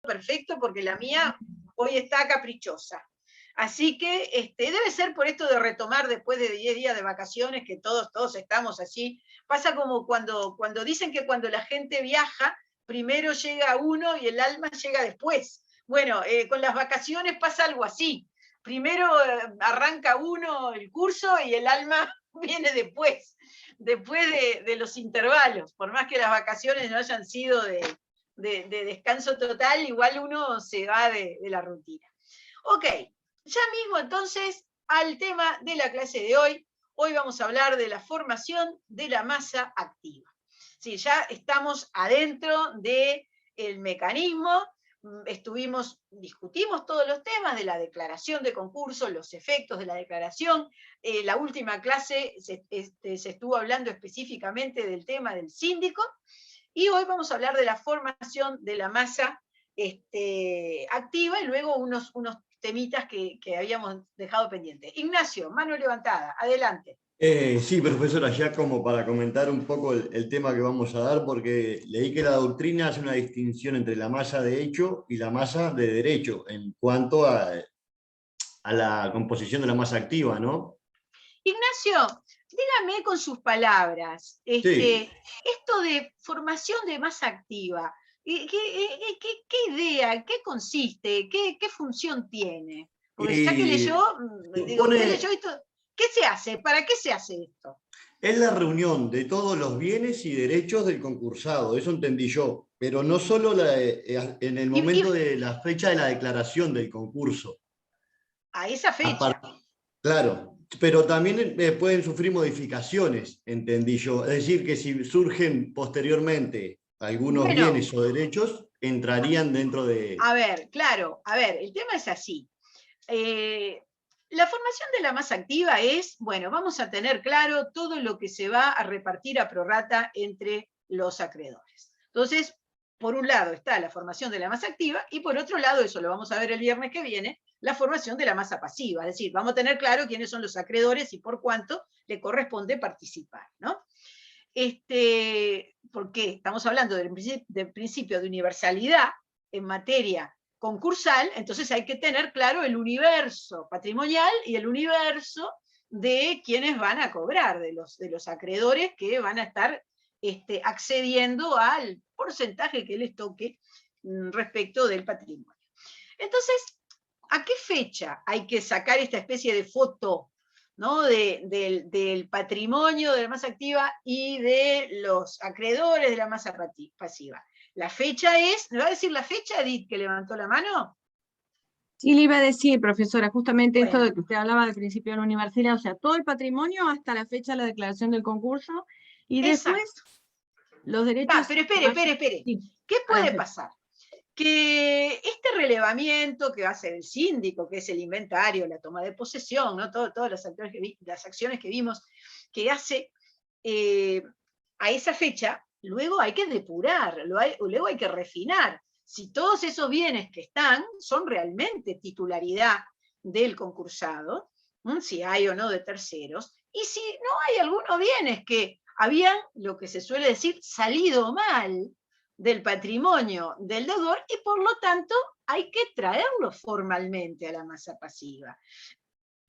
perfecto porque la mía hoy está caprichosa. Así que debe ser por esto de retomar después de 10 días de vacaciones, que todos estamos así. Pasa como cuando dicen que cuando la gente viaja, primero llega uno y el alma llega después. Bueno, con las vacaciones pasa algo así. Primero arranca uno el curso y el alma viene después de los intervalos. Por más que las vacaciones no hayan sido de descanso total, igual uno se va de la rutina. Ok, ya mismo entonces al tema de la clase de hoy. Hoy vamos a hablar de la formación de la masa activa. Sí, ya estamos adentro del mecanismo, discutimos todos los temas de la declaración de concurso, los efectos de la declaración. La última clase se estuvo hablando específicamente del tema del síndico, y hoy vamos a hablar de la formación de la masa activa y luego unos temitas que habíamos dejado pendientes. Ignacio, mano levantada, adelante. Sí, profesora, ya como para comentar un poco el tema que vamos a dar, porque leí que la doctrina hace una distinción entre la masa de hecho y la masa de derecho en cuanto a la composición de la masa activa, ¿no? Ignacio, dígame con sus palabras, Sí. esto de formación de masa activa, ¿qué idea, qué consiste, qué función tiene? Porque ya que Y leyó, digo, usted supone, leyó esto, ¿qué se hace? ¿Para qué se hace esto? es la reunión de todos los bienes y derechos del concursado, eso entendí yo, pero no solo en el Y momento de la fecha de la declaración del concurso. a esa fecha. Claro, pero también pueden sufrir modificaciones, entendí yo. Es decir, que si surgen posteriormente algunos Bueno, bienes o derechos, entrarían dentro de... a ver, claro, a ver, el tema es así. La formación de la masa activa es, bueno, vamos a tener claro todo lo que se va a repartir a prorrata entre los acreedores. Entonces, por un lado está la formación de la masa activa y por otro lado, eso lo vamos a ver el viernes que viene, la formación de la masa pasiva. Es decir, vamos a tener claro quiénes son los acreedores y por cuánto le corresponde participar, ¿no? Porque estamos hablando del principio de universalidad en materia concursal, entonces hay que tener claro el universo patrimonial y el universo de quienes van a cobrar, de los acreedores que van a estar accediendo al porcentaje que les toque respecto del patrimonio. Entonces, ¿a qué fecha hay que sacar esta especie de foto, ¿no? del patrimonio de la masa activa y de los acreedores de la masa pasiva? La fecha es, ¿me va a decir la fecha, Edith, que levantó la mano? Sí, le iba a decir, profesora, justamente esto Bueno, de que usted hablaba al principio de la universidad, o sea, todo el patrimonio hasta la fecha de la declaración del concurso, y después exacto. los derechos... Pero espere. Sí, ¿Qué a la puede fecha. pasar? Que este relevamiento que va a hacer el síndico, que es el inventario, la toma de posesión, ¿no? Todas las acciones que vimos que hace a esa fecha, luego hay que depurar, luego hay que refinar si todos esos bienes que están son realmente titularidad del concursado, si hay o no de terceros, y si no hay algunos bienes que habían, lo que se suele decir, salido mal del patrimonio del deudor y por lo tanto hay que traerlo formalmente a la masa pasiva.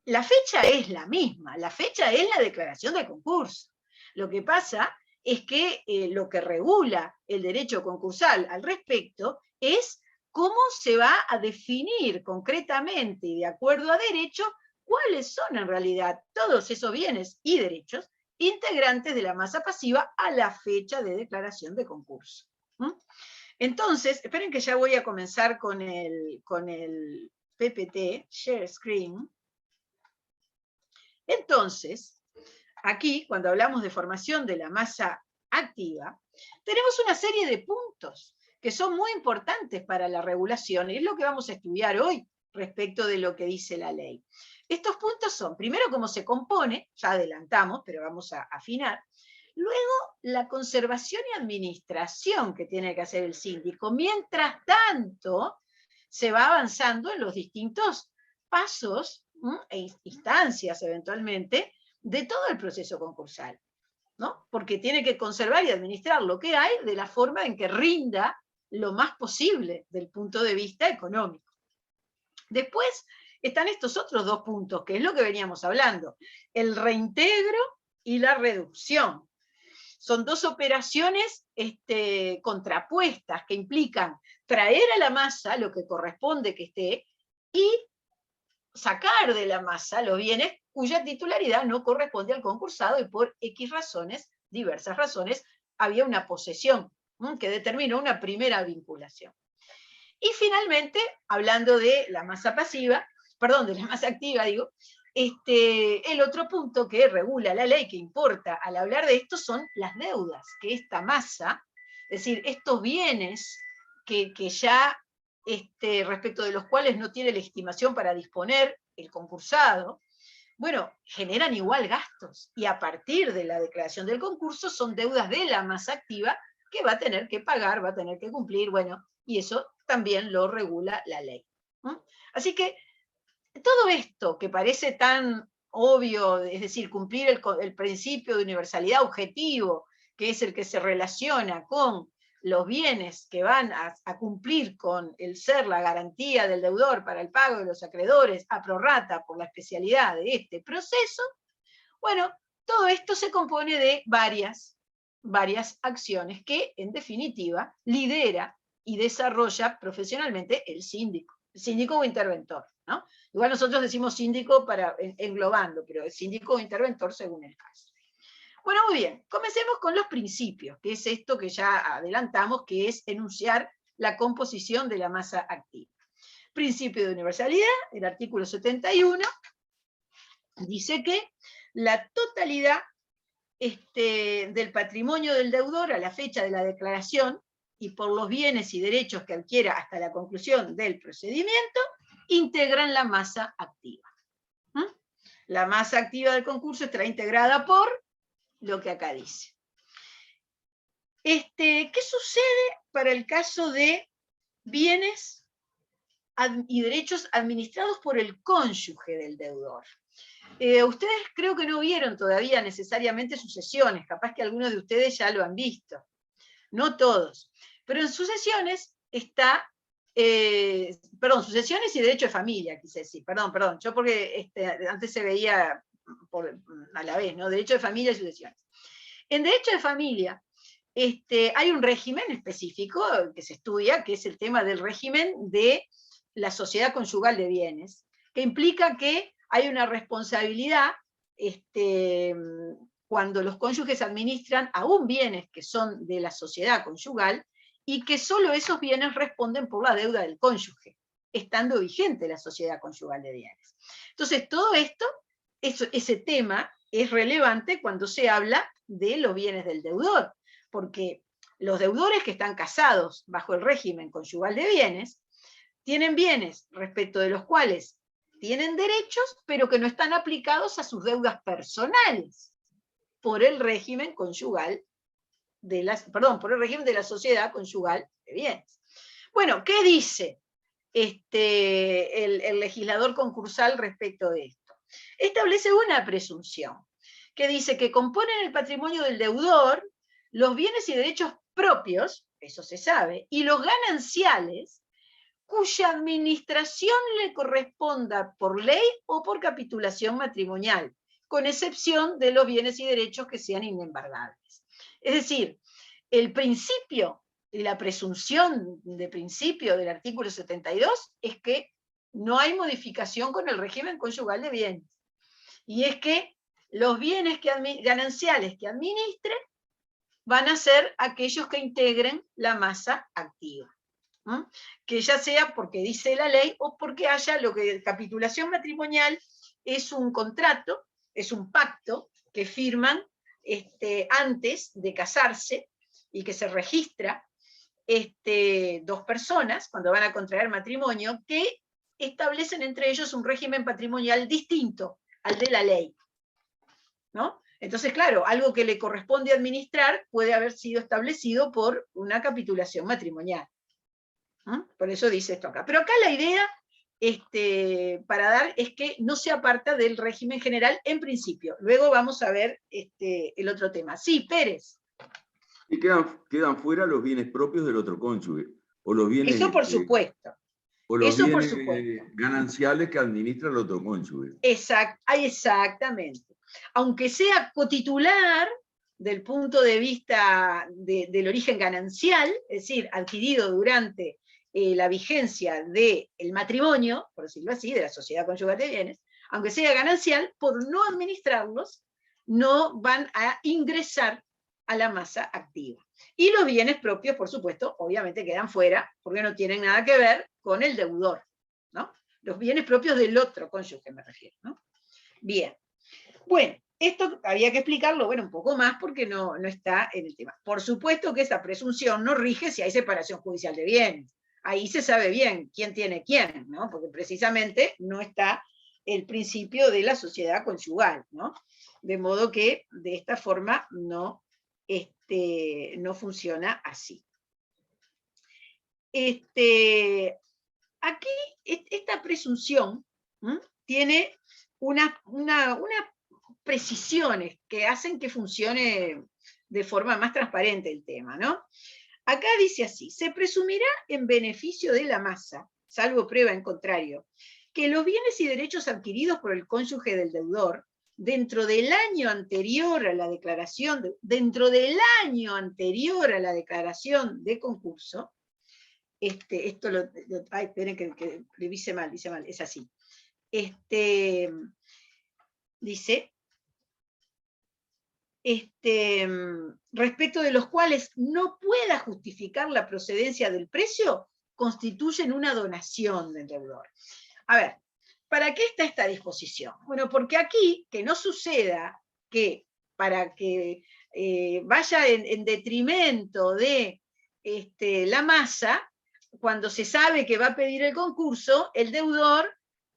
La fecha es la misma, la fecha es la declaración de concurso. Lo que pasa es que lo que regula el derecho concursal al respecto es cómo se va a definir concretamente y de acuerdo a derecho cuáles son en realidad todos esos bienes y derechos integrantes de la masa pasiva a la fecha de declaración de concurso. Entonces, esperen que ya voy a comenzar con el PPT, Share Screen. Entonces, aquí, cuando hablamos de formación de la masa activa, tenemos una serie de puntos que son muy importantes para la regulación, y es lo que vamos a estudiar hoy respecto de lo que dice la ley. Estos puntos son, primero, cómo se compone, ya adelantamos, pero vamos a afinar. Luego, la conservación y administración que tiene que hacer el síndico. Mientras tanto, se va avanzando en los distintos pasos e instancias, eventualmente, de todo el proceso concursal, ¿no? Porque tiene que conservar y administrar lo que hay de la forma en que rinda lo más posible del punto de vista económico. Después están estos otros dos puntos, que es lo que veníamos hablando, el reintegro y la reducción. Son dos operaciones contrapuestas que implican traer a la masa lo que corresponde que esté y sacar de la masa los bienes cuya titularidad no corresponde al concursado y por X razones, diversas razones, había una posesión que determinó una primera vinculación. Y finalmente, hablando de la masa pasiva, perdón, de la masa activa, digo, el otro punto que regula la ley que importa al hablar de esto son las deudas, que esta masa, es decir, estos bienes que ya respecto de los cuales no tiene legitimación para disponer el concursado, bueno, generan igual gastos, y a partir de la declaración del concurso son deudas de la masa activa que va a tener que pagar, va a tener que cumplir, bueno, y eso también lo regula la ley. Así que todo esto que parece tan obvio, es decir, cumplir el principio de universalidad objetivo, que es el que se relaciona con los bienes que van a cumplir con el ser la garantía del deudor para el pago de los acreedores a prorrata por la especialidad de este proceso, bueno, todo esto se compone de varias acciones que, en definitiva, lidera y desarrolla profesionalmente el síndico o interventor, ¿no? Igual nosotros decimos síndico para englobando, pero el síndico o interventor según el caso. Bueno, muy bien, comencemos con los principios, que es esto que ya adelantamos, que es enunciar la composición de la masa activa. Principio de universalidad, el artículo 71, dice que la totalidad del patrimonio del deudor a la fecha de la declaración y por los bienes y derechos que adquiera hasta la conclusión del procedimiento, integran la masa activa. La masa activa del concurso estará integrada por lo que acá dice. ¿Qué sucede para el caso de bienes y derechos administrados por el cónyuge del deudor? Ustedes creo que no vieron todavía necesariamente sucesiones, capaz que algunos de ustedes ya lo han visto, no todos, pero en sucesiones está, sucesiones y derecho de familia, quise decir, perdón, yo porque antes se veía a la vez, ¿no? Derecho de familia y sucesiones. En derecho de familia hay un régimen específico que se estudia, que es el tema del régimen de la sociedad conyugal de bienes, que implica que hay una responsabilidad cuando los cónyuges administran aún bienes que son de la sociedad conyugal y que solo esos bienes responden por la deuda del cónyuge, estando vigente la sociedad conyugal de bienes. Entonces, todo esto, ese tema es relevante cuando se habla de los bienes del deudor, porque los deudores que están casados bajo el régimen conyugal de bienes tienen bienes respecto de los cuales tienen derechos, pero que no están aplicados a sus deudas personales por el régimen conyugal por el régimen de la sociedad conyugal de bienes. Bueno, ¿qué dice el legislador concursal respecto de esto? Establece una presunción que dice que componen el patrimonio del deudor los bienes y derechos propios, eso se sabe, y los gananciales cuya administración le corresponda por ley o por capitulación matrimonial, con excepción de los bienes y derechos que sean inembargables. Es decir, el principio y la presunción de principio del artículo 72 es que no hay modificación con el régimen conyugal de bienes. Y es que los bienes gananciales que administre van a ser aquellos que integren la masa activa. Que ya sea porque dice la ley o porque haya lo que capitulación matrimonial es un contrato, es un pacto que firman antes de casarse y que se registra dos personas cuando van a contraer matrimonio que establecen entre ellos un régimen patrimonial distinto al de la ley, ¿no? Entonces, claro, algo que le corresponde administrar puede haber sido establecido por una capitulación matrimonial. Por eso dice esto acá. Pero acá la idea para dar es que no se aparta del régimen general en principio. Luego vamos a ver el otro tema. Sí, Pérez. Y quedan fuera los bienes propios del otro cónyuge. o los bienes, Eso por supuesto. o los Eso por bienes supuesto. gananciales que administra el otro cónyuge. Exactamente. Aunque sea cotitular del punto de vista del origen ganancial, es decir, adquirido durante la vigencia del matrimonio, por decirlo así, de la sociedad conyugal de bienes, aunque sea ganancial, por no administrarlos, no van a ingresar a la masa activa. Y los bienes propios, por supuesto, obviamente quedan fuera, porque no tienen nada que ver con el deudor, ¿no? Los bienes propios del otro cónyuge, me refiero, ¿no? Bien. Bueno, esto había que explicarlo, bueno, un poco más porque no está en el tema. Por supuesto que esa presunción no rige si hay separación judicial de bienes. Ahí se sabe bien quién tiene quién, ¿no? Porque precisamente no está el principio de la sociedad conyugal, ¿no? De modo que de esta forma no funciona así. Aquí, esta presunción tiene unas precisiones que hacen que funcione de forma más transparente el tema, ¿no? Acá dice así: se presumirá en beneficio de la masa, salvo prueba en contrario, que los bienes y derechos adquiridos por el cónyuge del deudor dentro del año anterior a la declaración de concurso, esperen que dice mal, es así. Dice, respecto de los cuales no pueda justificar la procedencia del precio, constituyen una donación del deudor. A ver, ¿para qué está esta disposición? Bueno, porque aquí, que no suceda que para que vaya en detrimento de la masa, cuando se sabe que va a pedir el concurso, el deudor,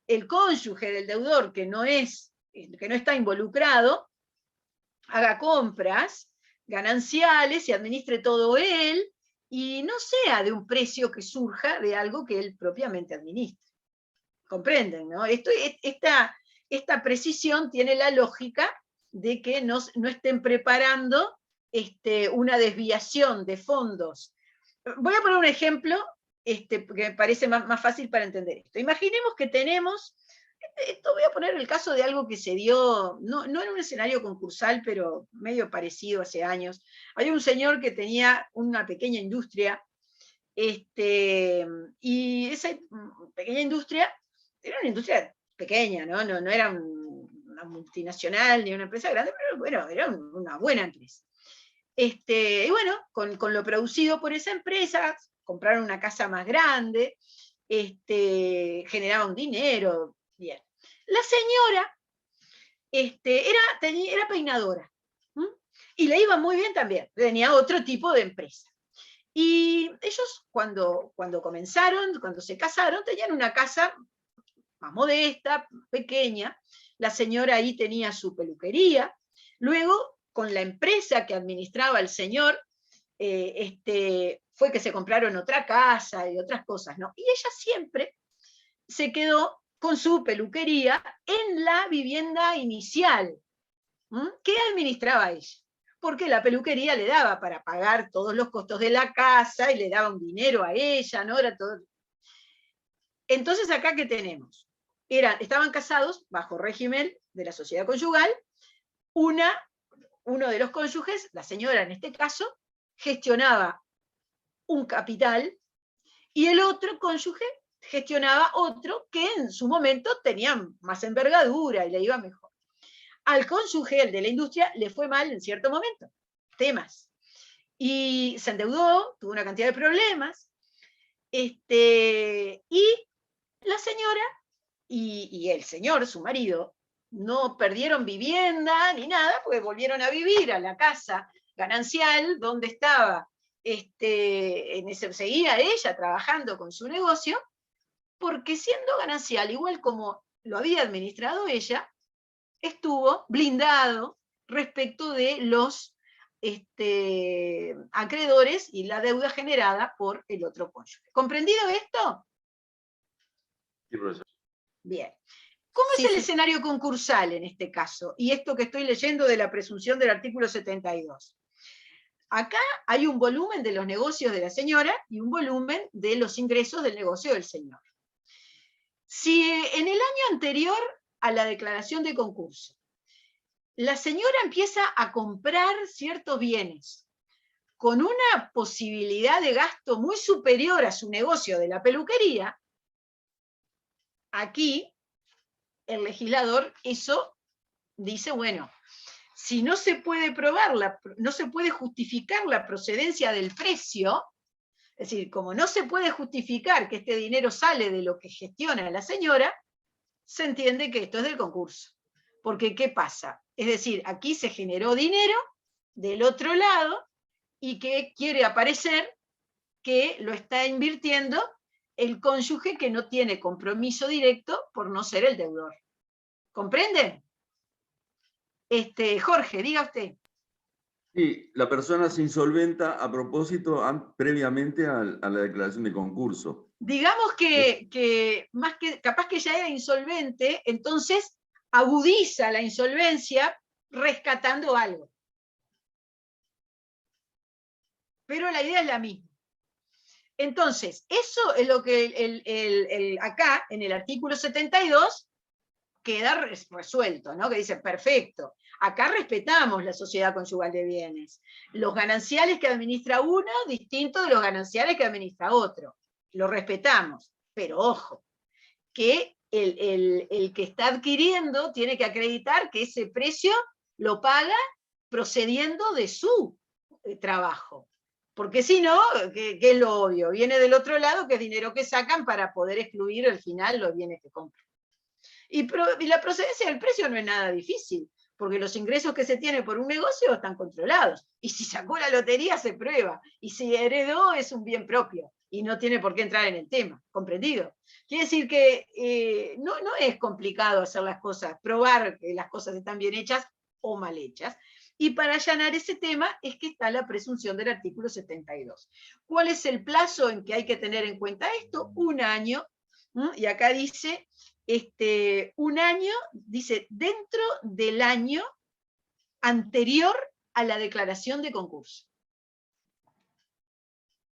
el cónyuge del deudor que no está involucrado, haga compras gananciales y administre todo él, y no sea de un precio que surja de algo que él propiamente administre. ¿Comprenden, no? Esta precisión tiene la lógica de que no estén preparando una desviación de fondos. Voy a poner un ejemplo que me parece más fácil para entender esto. Imaginemos que tenemos, voy a poner el caso de algo que se dio, no en un escenario concursal, pero medio parecido hace años. Había un señor que tenía una pequeña industria, y esa pequeña industria era una industria pequeña, no era una multinacional ni una empresa grande, pero bueno, era una buena empresa. Y bueno, con lo producido por esa empresa, compraron una casa más grande, generaban dinero, bien. La señora era peinadora, y le iba muy bien también, tenía otro tipo de empresa. Y ellos cuando comenzaron, cuando se casaron, tenían una casa más modesta, pequeña. La señora ahí tenía su peluquería. Luego, con la empresa que administraba el señor, fue que se compraron otra casa y otras cosas, ¿no? Y ella siempre se quedó con su peluquería en la vivienda inicial. ¿Qué administraba ella? Porque la peluquería le daba para pagar todos los costos de la casa y le daba un dinero a ella, ¿no? Era todo. Entonces, acá, ¿qué tenemos? Estaban casados bajo régimen de la sociedad conyugal. Uno de los cónyuges, la señora en este caso, gestionaba un capital y el otro cónyuge gestionaba otro que en su momento tenía más envergadura y le iba mejor. Al cónyuge, el de la industria, le fue mal en cierto momento, temas. Y se endeudó, tuvo una cantidad de problemas, y la señora y el señor, su marido, no perdieron vivienda ni nada, porque volvieron a vivir a la casa ganancial donde estaba, seguía ella trabajando con su negocio, porque siendo ganancial, igual como lo había administrado ella, estuvo blindado respecto de los acreedores y la deuda generada por el otro cónyuge. ¿Comprendido esto? Sí, profesor. Bien. ¿Cómo es el escenario concursal en este caso? Y esto que estoy leyendo de la presunción del artículo 72. Acá hay un volumen de los negocios de la señora y un volumen de los ingresos del negocio del señor. Si en el año anterior a la declaración de concurso, la señora empieza a comprar ciertos bienes con una posibilidad de gasto muy superior a su negocio de la peluquería, aquí el legislador eso dice, bueno, si no se puede probar, no se puede justificar la procedencia del precio, es decir, como no se puede justificar que este dinero sale de lo que gestiona la señora, se entiende que esto es del concurso. Porque, ¿qué pasa? Es decir, aquí se generó dinero del otro lado y que quiere aparecer que lo está invirtiendo el cónyuge que no tiene compromiso directo por no ser el deudor. ¿Comprenden? Jorge, diga usted. Sí, la persona se insolventa a propósito previamente a la declaración de concurso. Digamos que más que capaz que ya era insolvente, entonces agudiza la insolvencia rescatando algo. Pero la idea es la misma. Entonces, eso es lo que acá, en el artículo 72, queda resuelto, ¿no? Que dice, perfecto, acá respetamos la sociedad conyugal de bienes. Los gananciales que administra uno, distinto de los gananciales que administra otro. Lo respetamos, pero ojo, que el que está adquiriendo tiene que acreditar que ese precio lo paga procediendo de su trabajo. Porque si no, ¿qué es lo obvio? Viene del otro lado, que es dinero que sacan para poder excluir al final los bienes que compran. Y la procedencia del precio no es nada difícil, porque los ingresos que se tienen por un negocio están controlados. Y si sacó la lotería, se prueba. Y si heredó, es un bien propio. Y no tiene por qué entrar en el tema, ¿comprendido? Quiere decir que no es complicado hacer las cosas, probar que las cosas están bien hechas o mal hechas. Y para allanar ese tema es que está la presunción del artículo 72. ¿Cuál es el plazo en que hay que tener en cuenta esto? Un año. Y acá dice, un año, dice, dentro del año anterior a la declaración de concurso.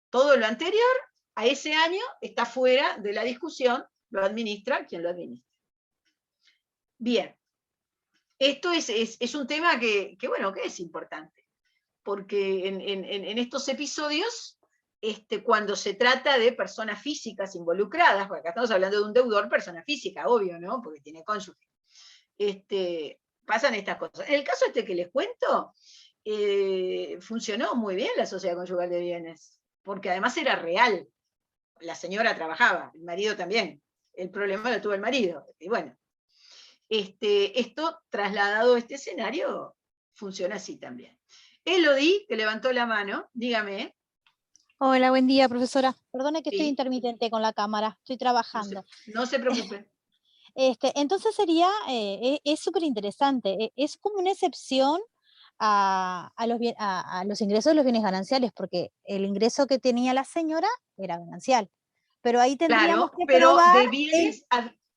Todo lo anterior a ese año está fuera de la discusión, lo administra quien lo administra. Bien, esto es un tema que es importante, porque en estos episodios, cuando se trata de personas físicas involucradas, porque acá estamos hablando de un deudor, persona física, obvio, ¿no? Porque tiene cónyuge. Pasan estas cosas. En el caso que les cuento, funcionó muy bien la sociedad conyugal de bienes, porque además era real. La señora trabajaba, el marido también. El problema lo tuvo el marido. Y bueno, esto trasladado a este escenario funciona así también. Elodie, que levantó la mano, dígame. Hola, buen día, profesora. Perdone que Sí. estoy intermitente con la cámara, estoy trabajando. No se preocupe. Entonces sería, es súper interesante, es como una excepción a los ingresos de los bienes gananciales, porque el ingreso que tenía la señora era ganancial. Pero ahí tendríamos que pero probar de bienes,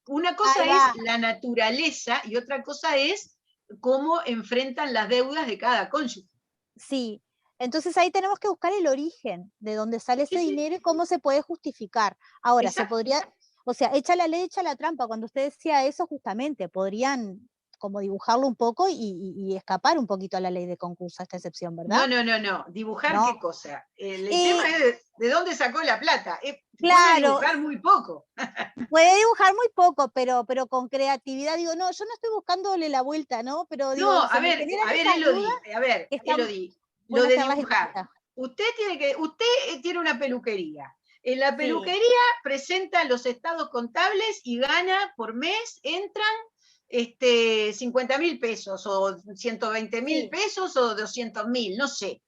una cosa es la naturaleza y otra cosa es cómo enfrentan las deudas de cada cónyuge. Sí, entonces ahí tenemos que buscar el origen de dónde sale ese dinero y cómo se puede justificar. Ahora, Exacto. se podría, o sea, echa la ley, echa la trampa. Cuando usted decía eso, justamente, podrían como dibujarlo un poco y escapar un poquito a la ley de concurso, a esta excepción, ¿verdad? No. ¿Dibujar No. qué cosa? El tema es de dónde sacó la plata. Claro. Puede dibujar muy poco. Puede dibujar muy poco, pero con creatividad, digo, no, yo no estoy buscándole la vuelta, ¿no? Pero digo, No, a ver, Elodie, lo de dibujar. Usted tiene una peluquería. En la peluquería presentan los estados contables y gana por mes, entran 50.000 pesos, o 120.000 pesos, o 200.000, no sé.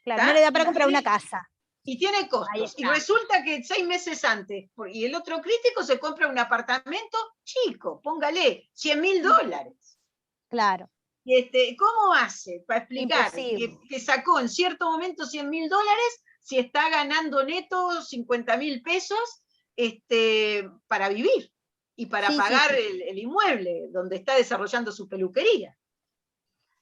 Claro, no le da para comprar una casa. Y tiene costos. Y resulta que 6 meses antes, y el otro crítico se compra un apartamento chico, póngale, $100.000. Claro. ¿Cómo hace para explicar que sacó en cierto momento $100.000 si está ganando neto 50.000 pesos para vivir y para pagar el inmueble donde está desarrollando su peluquería?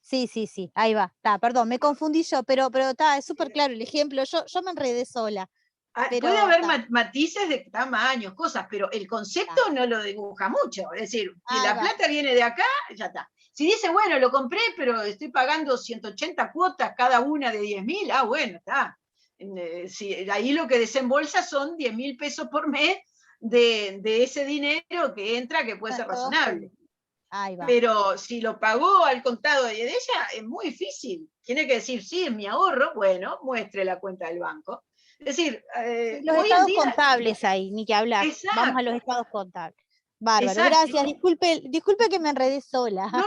Sí, ahí va. Perdón, me confundí yo, pero es súper claro el ejemplo. Yo me enredé sola. Puede Pero haber matices de tamaños, cosas, pero el concepto ta, no lo dibuja mucho. Es decir, si ahí la va. plata viene de acá, ya está. Si dice, bueno, lo compré, pero estoy pagando 180 cuotas cada una de 10.000, bueno, está. Ahí lo que desembolsa son 10.000 pesos por mes de ese dinero que entra, que puede ser Todos razonable. ahí va. Pero si lo pagó al contado de ella, es muy difícil. Tiene que decir, sí, es mi ahorro, bueno, muestre la cuenta del banco. Es decir, Sí, los hoy en estados día, contables ahí, ni que hablar. Vamos a los exacto, estados contables. Bárbaro, exacto. gracias. Disculpe que me enredé sola. No,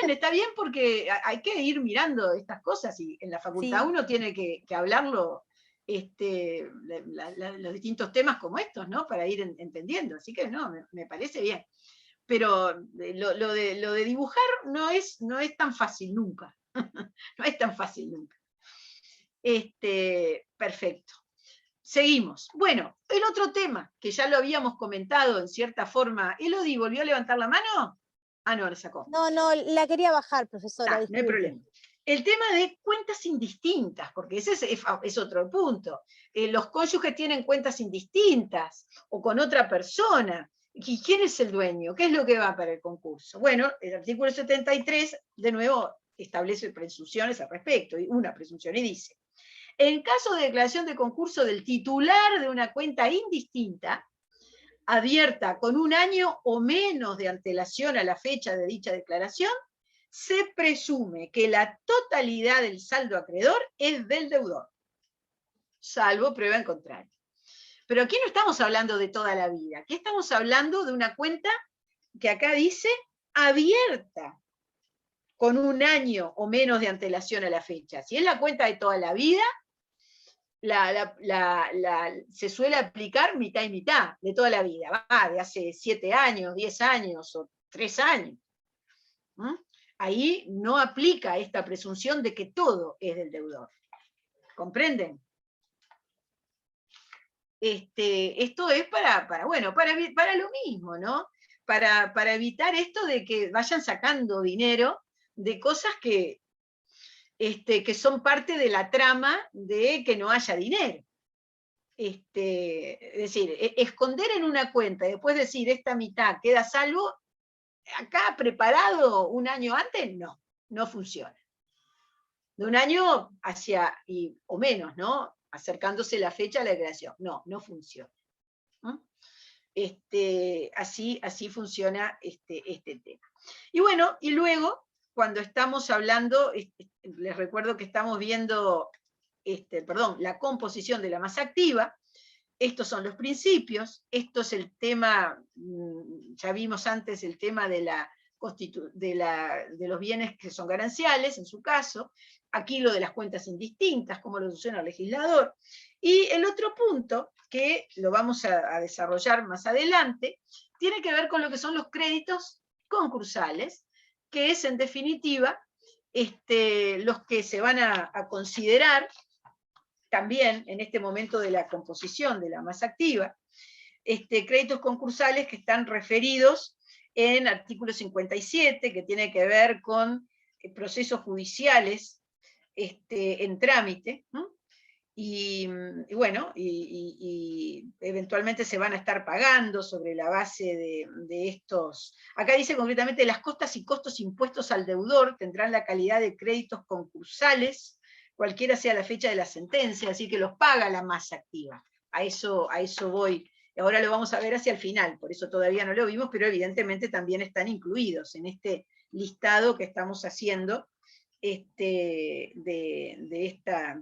está bien porque hay que ir mirando estas cosas y en la facultad Sí, uno tiene que hablarlo, los distintos temas como estos, ¿no? Para ir entendiendo. Así que no, me parece bien. Pero lo de dibujar no es tan fácil nunca. No es tan fácil nunca. Perfecto. Seguimos. Bueno, el otro tema, que ya lo habíamos comentado en cierta forma. ¿Elodie volvió a levantar la mano? Ah, no, la sacó. no, la quería bajar, profesora, No hay disculpe. problema. El tema de cuentas indistintas, porque ese es otro punto. Los cónyuges tienen cuentas indistintas o con otra persona. ¿Y quién es el dueño? ¿Qué es lo que va para el concurso? Bueno, el artículo 73, de nuevo, establece presunciones al respecto, una presunción, y dice: en caso de declaración de concurso del titular de una cuenta indistinta, abierta con 1 año o menos de antelación a la fecha de dicha declaración, se presume que la totalidad del saldo acreedor es del deudor, salvo prueba en contrario. Pero aquí no estamos hablando de toda la vida, aquí estamos hablando de una cuenta que acá dice abierta con 1 año o menos de antelación a la fecha. Si es la cuenta de toda la vida, se suele aplicar mitad y mitad de toda la vida, de hace 7 años, 10 años o 3 años. Ahí no aplica esta presunción de que todo es del deudor. ¿Comprenden? Esto es para lo mismo, ¿no? Para evitar esto de que vayan sacando dinero de cosas que son parte de la trama de que no haya dinero. Es decir, esconder en una cuenta y después decir esta mitad queda salvo, acá preparado 1 año antes, no funciona. De 1 año o menos, ¿no? Acercándose la fecha de la declaración. No funciona. Así funciona este tema. Y bueno, y luego, cuando estamos hablando, les recuerdo que estamos viendo, la composición de la masa activa. Estos son los principios, esto es el tema, ya vimos antes el tema de los bienes que son gananciales, en su caso, aquí lo de las cuentas indistintas, cómo lo soluciona el legislador, y el otro punto, que lo vamos a desarrollar más adelante, tiene que ver con lo que son los créditos concursales, que es en definitiva los que se van a considerar también en este momento de la composición de la masa activa, créditos concursales que están referidos en artículo 57, que tiene que ver con procesos judiciales en trámite, ¿no? Y eventualmente se van a estar pagando sobre la base de estos. Acá dice concretamente: las costas y costos impuestos al deudor tendrán la calidad de créditos concursales, cualquiera sea la fecha de la sentencia, así que los paga la masa activa. A eso voy. Ahora lo vamos a ver hacia el final, por eso todavía no lo vimos, pero evidentemente también están incluidos en este listado que estamos haciendo de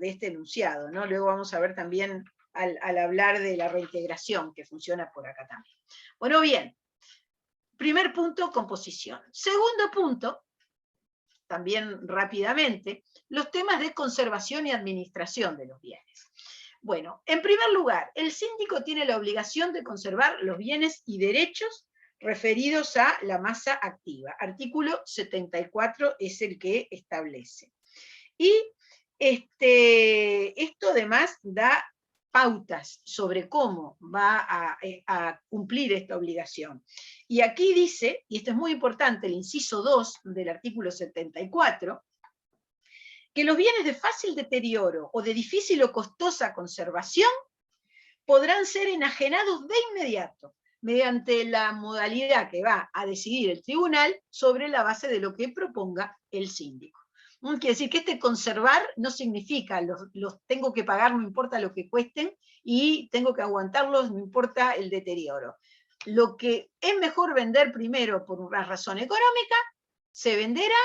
este enunciado, ¿no? Luego vamos a ver también al hablar de la reintegración, que funciona por acá también. Bueno, bien. Primer punto, composición. Segundo punto, también rápidamente, los temas de conservación y administración de los bienes. Bueno, en primer lugar, el síndico tiene la obligación de conservar los bienes y derechos referidos a la masa activa. Artículo 74 es el que establece. Y esto además da pautas sobre cómo va a cumplir esta obligación. Y aquí dice, y esto es muy importante, el inciso 2 del artículo 74, que los bienes de fácil deterioro o de difícil o costosa conservación podrán ser enajenados de inmediato, mediante la modalidad que va a decidir el tribunal sobre la base de lo que proponga el síndico. Quiere decir que este conservar no significa los tengo que pagar, no importa lo que cuesten, y tengo que aguantarlos, no importa el deterioro. Lo que es mejor vender primero por una razón económica, se venderá,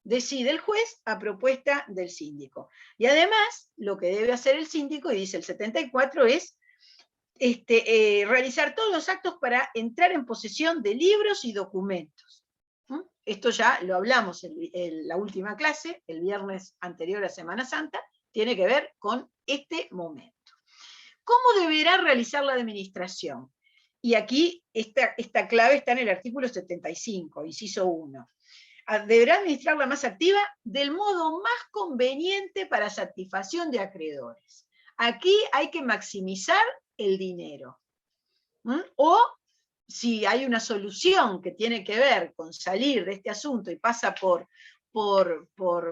decide el juez a propuesta del síndico. Y además, lo que debe hacer el síndico, y dice el 74, es realizar todos los actos para entrar en posesión de libros y documentos. Esto ya lo hablamos en la última clase, el viernes anterior a Semana Santa, tiene que ver con este momento. ¿Cómo deberá realizar la administración? Y aquí esta clave está en el artículo 75, inciso 1. Deberá administrar la masa activa del modo más conveniente para satisfacción de acreedores. Aquí hay que maximizar el dinero. O si hay una solución que tiene que ver con salir de este asunto y pasa por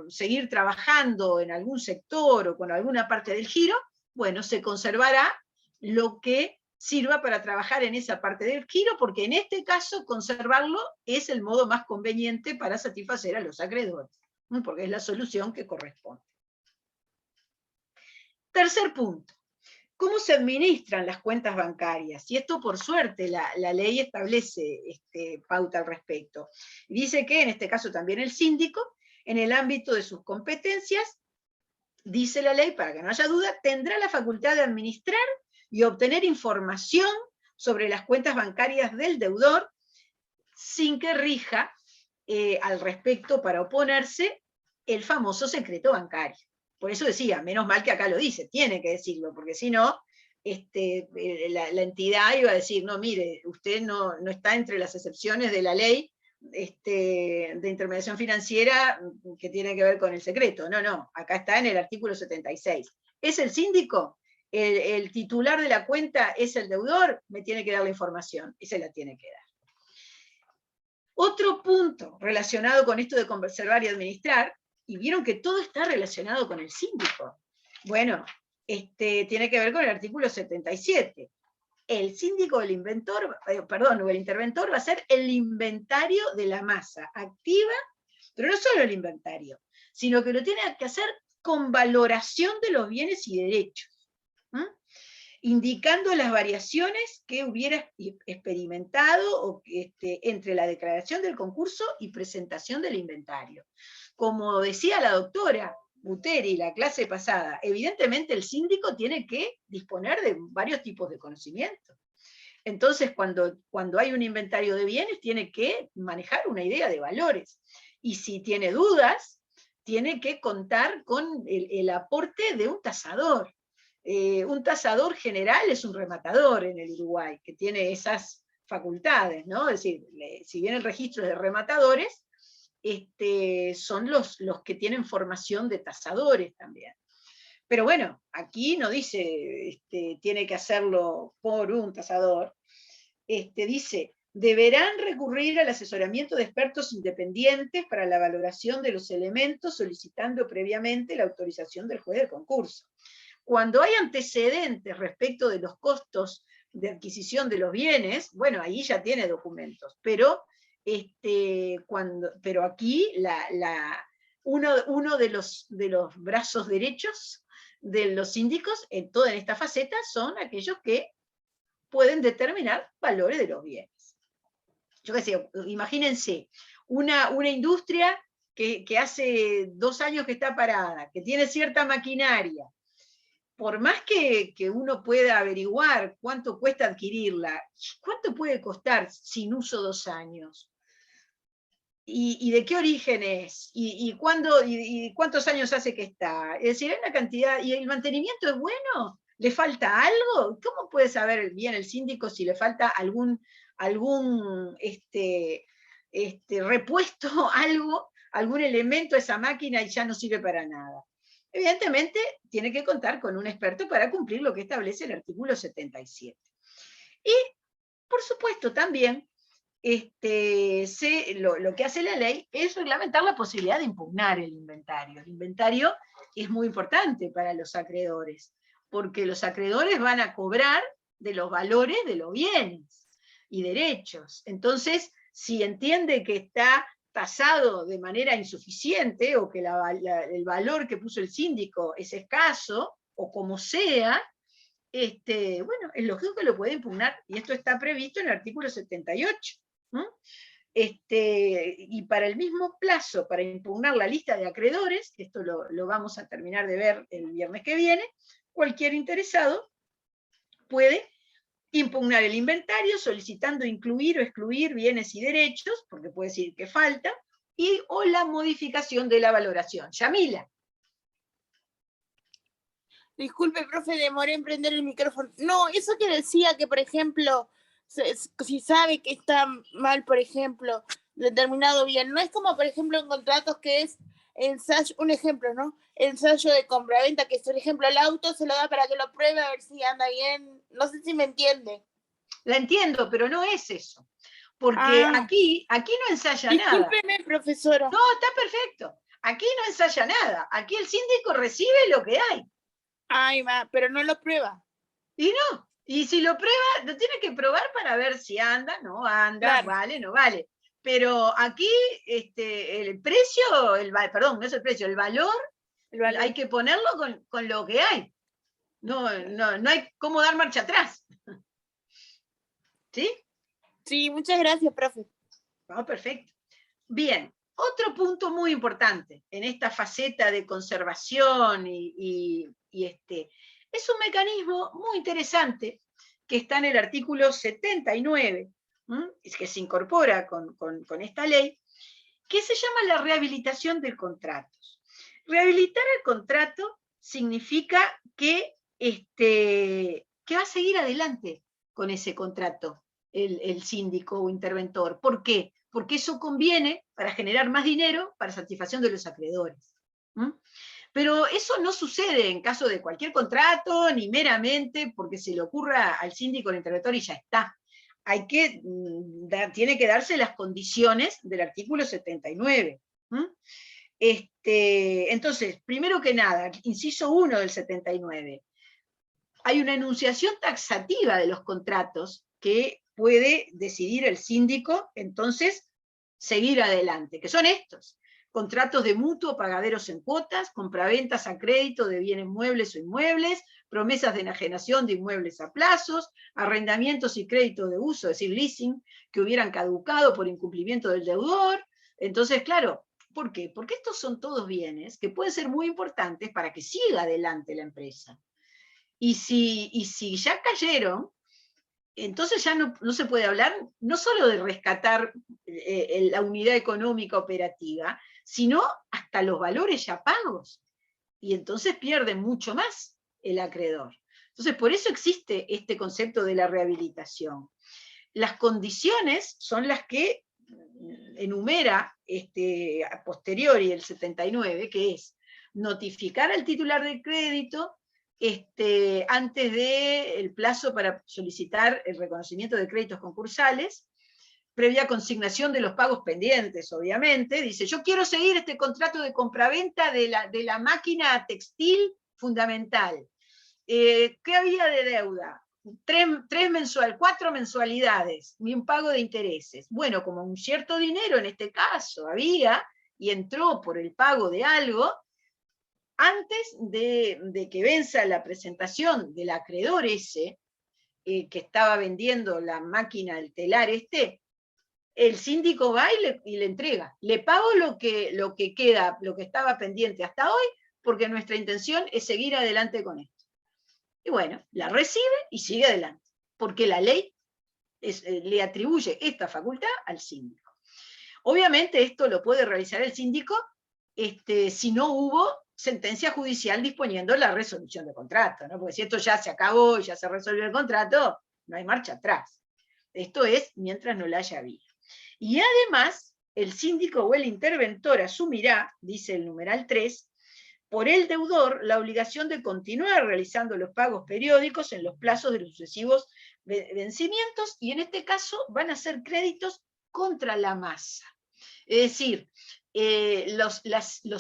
seguir trabajando en algún sector o con alguna parte del giro, bueno, se conservará lo que sirva para trabajar en esa parte del giro, porque en este caso conservarlo es el modo más conveniente para satisfacer a los acreedores, porque es la solución que corresponde. Tercer punto. ¿Cómo se administran las cuentas bancarias? Y esto, por suerte, la ley establece pauta al respecto. Dice que, en este caso también el síndico, en el ámbito de sus competencias, dice la ley, para que no haya duda, tendrá la facultad de administrar y obtener información sobre las cuentas bancarias del deudor, sin que rija al respecto para oponerse el famoso secreto bancario. Por eso decía, menos mal que acá lo dice, tiene que decirlo, porque si no, la entidad iba a decir, no, mire, usted no está entre las excepciones de la ley de intermediación financiera que tiene que ver con el secreto. No, acá está en el artículo 76. ¿Es el síndico? ¿El titular de la cuenta es el deudor? Me tiene que dar la información, y se la tiene que dar. Otro punto relacionado con esto de conservar y administrar, y vieron que todo está relacionado con el síndico. Bueno, tiene que ver con el artículo 77. El síndico del inventor, o el interventor va a ser el inventario de la masa activa, pero no solo el inventario, sino que lo tiene que hacer con valoración de los bienes y derechos, indicando las variaciones que hubiera experimentado entre la declaración del concurso y presentación del inventario. Como decía la doctora Buteri la clase pasada, evidentemente el síndico tiene que disponer de varios tipos de conocimiento. Entonces, cuando hay un inventario de bienes, tiene que manejar una idea de valores. Y si tiene dudas, tiene que contar con el aporte de un tasador. Un tasador general es un rematador en el Uruguay, que tiene esas facultades, ¿no? Es decir, si bien el registro es de rematadores, son los que tienen formación de tasadores también. Pero bueno, aquí no dice tiene que hacerlo por un tasador, dice, deberán recurrir al asesoramiento de expertos independientes para la valoración de los elementos, solicitando previamente la autorización del juez del concurso. Cuando hay antecedentes respecto de los costos de adquisición de los bienes, bueno, ahí ya tiene documentos, pero aquí uno de los brazos derechos de los síndicos en toda esta faceta son aquellos que pueden determinar valores de los bienes. Yo qué sé, imagínense, una industria que hace 2 años que está parada, que tiene cierta maquinaria, por más que uno pueda averiguar cuánto cuesta adquirirla, ¿cuánto puede costar sin uso 2 años? ¿Y de qué origen es? ¿Y cuántos años hace que está? Es decir, hay una cantidad, ¿y el mantenimiento es bueno? ¿Le falta algo? ¿Cómo puede saber bien el síndico si le falta algún repuesto, algún elemento a esa máquina y ya no sirve para nada? evidentemente tiene que contar con un experto para cumplir lo que establece el artículo 77. Y, por supuesto, también lo que hace la ley es reglamentar la posibilidad de impugnar el inventario. El inventario es muy importante para los acreedores, porque los acreedores van a cobrar de los valores de los bienes y derechos. Entonces, si entiende que está tasado de manera insuficiente, o que el valor que puso el síndico es escaso, o como sea, bueno, es lógico que lo puede impugnar, y esto está previsto en el artículo 78. Y para el mismo plazo, para impugnar la lista de acreedores, esto lo vamos a terminar de ver el viernes que viene, cualquier interesado puede impugnar el inventario solicitando incluir o excluir bienes y derechos, porque puede decir que falta, o la modificación de la valoración. Yamila. Disculpe, profe, demoré en prender el micrófono. No, eso que decía que, por ejemplo, si sabe que está mal, por ejemplo, determinado bien, no es como, por ejemplo, en contratos que es ensayo, un ejemplo, ¿no? Ensayo de compra-venta, que por ejemplo el auto se lo da para que lo pruebe a ver si anda bien. No sé si me entiende. La entiendo, pero no es eso. Porque aquí no ensaya nada. Discúlpeme, profesora. No, está perfecto. Aquí no ensaya nada. Aquí el síndico recibe lo que hay. Ay, pero no lo prueba. Y no. Y si lo prueba, lo tiene que probar para ver si anda, no anda, claro, vale, no vale. Pero aquí el precio, perdón, no es el precio, el valor hay que ponerlo con lo que hay. No hay cómo dar marcha atrás. ¿Sí? Sí, muchas gracias, profe. Oh, perfecto. Bien, otro punto muy importante en esta faceta de conservación es un mecanismo muy interesante que está en el artículo 79, que se incorpora con esta ley, que se llama la rehabilitación del contrato. Rehabilitar el contrato significa que va a seguir adelante con ese contrato el síndico o interventor. ¿Por qué? Porque eso conviene para generar más dinero para satisfacción de los acreedores. Pero eso no sucede en caso de cualquier contrato, ni meramente porque se le ocurra al síndico o al interventor y ya está. Tiene que darse las condiciones del artículo 79. Entonces, primero que nada, inciso 1 del 79, hay una enunciación taxativa de los contratos que puede decidir el síndico, entonces, seguir adelante, que son estos: contratos de mutuo, pagaderos en cuotas, compraventas a crédito de bienes muebles o inmuebles, promesas de enajenación de inmuebles a plazos, arrendamientos y créditos de uso, es decir, leasing, que hubieran caducado por incumplimiento del deudor. Entonces, claro, ¿por qué? Porque estos son todos bienes que pueden ser muy importantes para que siga adelante la empresa. Y si ya cayeron, entonces ya no se puede hablar no solo de rescatar la unidad económica operativa, sino hasta los valores ya pagos. Y entonces pierde mucho más el acreedor. Entonces, por eso existe este concepto de la rehabilitación. Las condiciones son las que enumera a posteriori el 79, que es notificar al titular del crédito antes del plazo para solicitar el reconocimiento de créditos concursales, previa consignación de los pagos pendientes, obviamente. Dice, yo quiero seguir este contrato de compraventa de la máquina textil fundamental. ¿Qué había de deuda? 4 mensualidades, ni un pago de intereses. Bueno, como un cierto dinero en este caso había, y entró por el pago de algo, antes de que venza la presentación del acreedor ese, que estaba vendiendo la máquina, el telar el síndico va y le entrega. Le pago lo que queda, lo que estaba pendiente hasta hoy, porque nuestra intención es seguir adelante con esto. Y bueno, la recibe y sigue adelante, porque la ley le atribuye esta facultad al síndico. Obviamente esto lo puede realizar el síndico si no hubo sentencia judicial disponiendo la resolución de contrato, ¿no? Porque si esto ya se acabó y ya se resolvió el contrato, no hay marcha atrás. Esto es mientras no la haya habido. Y además, el síndico o el interventor asumirá, dice el numeral 3, por el deudor la obligación de continuar realizando los pagos periódicos en los plazos de los sucesivos vencimientos, y en este caso van a ser créditos contra la masa. Es decir, los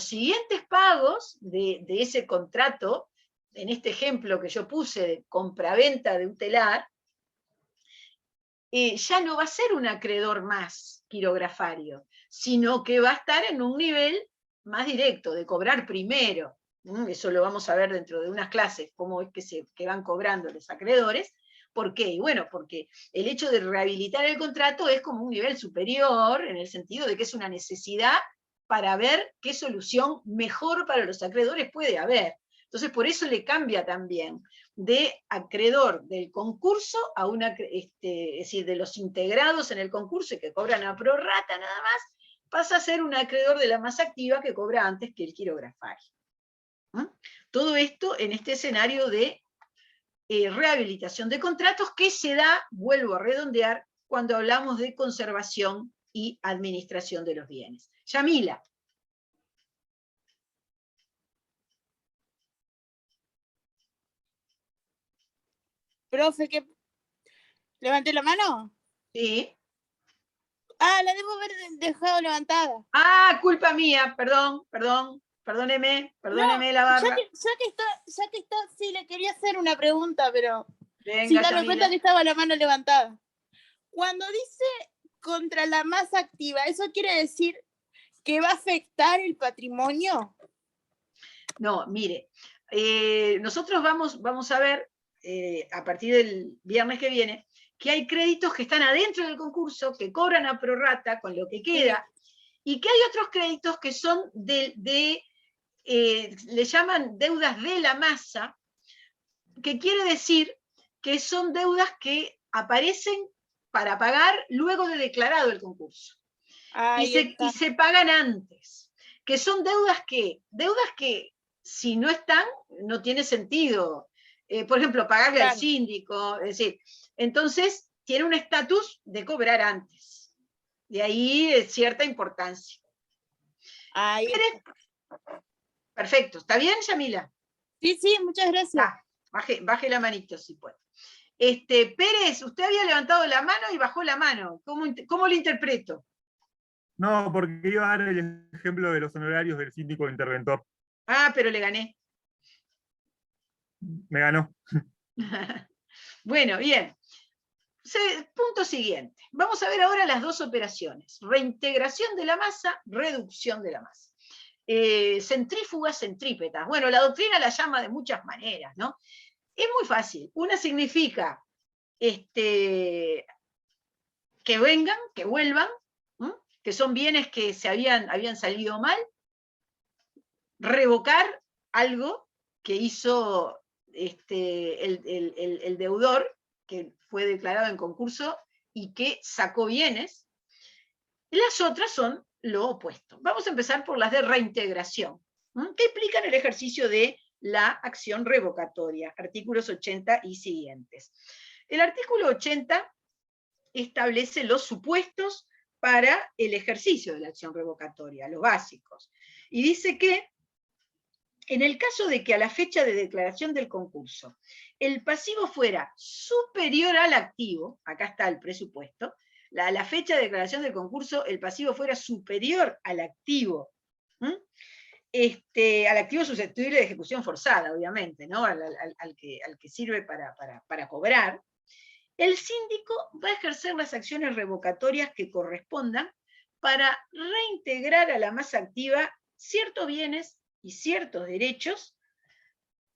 siguientes pagos de ese contrato, en este ejemplo que yo puse de compraventa de un telar, ya no va a ser un acreedor más quirografario, sino que va a estar en un nivel más directo, de cobrar primero. Eso lo vamos a ver dentro de unas clases, cómo es que van cobrando los acreedores. ¿Por qué? Y bueno, porque el hecho de rehabilitar el contrato es como un nivel superior, en el sentido de que es una necesidad para ver qué solución mejor para los acreedores puede haber. Entonces, por eso le cambia también de acreedor del concurso a es decir, de los integrados en el concurso y que cobran a prorrata nada más, pasa a ser un acreedor de la masa activa que cobra antes que el quirografario. Todo esto en este escenario de rehabilitación de contratos que se da, vuelvo a redondear, cuando hablamos de conservación y administración de los bienes. Yamila. Profe, ¿qué? ¿Levanté la mano? Sí. Ah, la debo haber dejado levantada. Ah, culpa mía, perdóneme la barra. Ya que está, sí, le quería hacer una pregunta, pero Venga, sin darme Yamila. cuenta que estaba la mano levantada. Cuando dice contra la masa activa, ¿eso quiere decir que va a afectar el patrimonio? No, mire, nosotros vamos a ver a partir del viernes que viene que hay créditos que están adentro del concurso, que cobran a prorrata con lo que queda, y que hay otros créditos que son le llaman deudas de la masa, que quiere decir que son deudas que aparecen para pagar luego de declarado el concurso. Y se pagan antes, que son deudas que si no están, no tiene sentido. Por ejemplo, pagarle al síndico, es decir, entonces tiene un estatus de cobrar antes. De ahí cierta importancia. Perfecto, ¿está bien, Yamila? Sí, muchas gracias. Baje la manito si puede. Pérez, usted había levantado la mano y bajó la mano. ¿Cómo lo interpreto? No, porque iba a dar el ejemplo de los honorarios del síndico interventor. Ah, pero le gané. Me ganó. Bueno, bien. Punto siguiente. Vamos a ver ahora las dos operaciones. Reintegración de la masa, reducción de la masa. Centrífugas, centrípetas. Bueno, la doctrina la llama de muchas maneras, ¿no? Es muy fácil. Una significa que vengan, que vuelvan, que son bienes que habían salido mal, revocar algo que hizo el deudor, que fue declarado en concurso y que sacó bienes. Las otras son lo opuesto. Vamos a empezar por las de reintegración, que implican el ejercicio de la acción revocatoria, artículos 80 y siguientes. El artículo 80 establece los supuestos para el ejercicio de la acción revocatoria, los básicos, y dice que en el caso de que a la fecha de declaración del concurso el pasivo fuera superior al activo, acá está el presupuesto, a la fecha de declaración del concurso el pasivo fuera superior al activo, al activo susceptible de ejecución forzada, obviamente, ¿no? al que sirve para cobrar, el síndico va a ejercer las acciones revocatorias que correspondan para reintegrar a la masa activa ciertos bienes y ciertos derechos,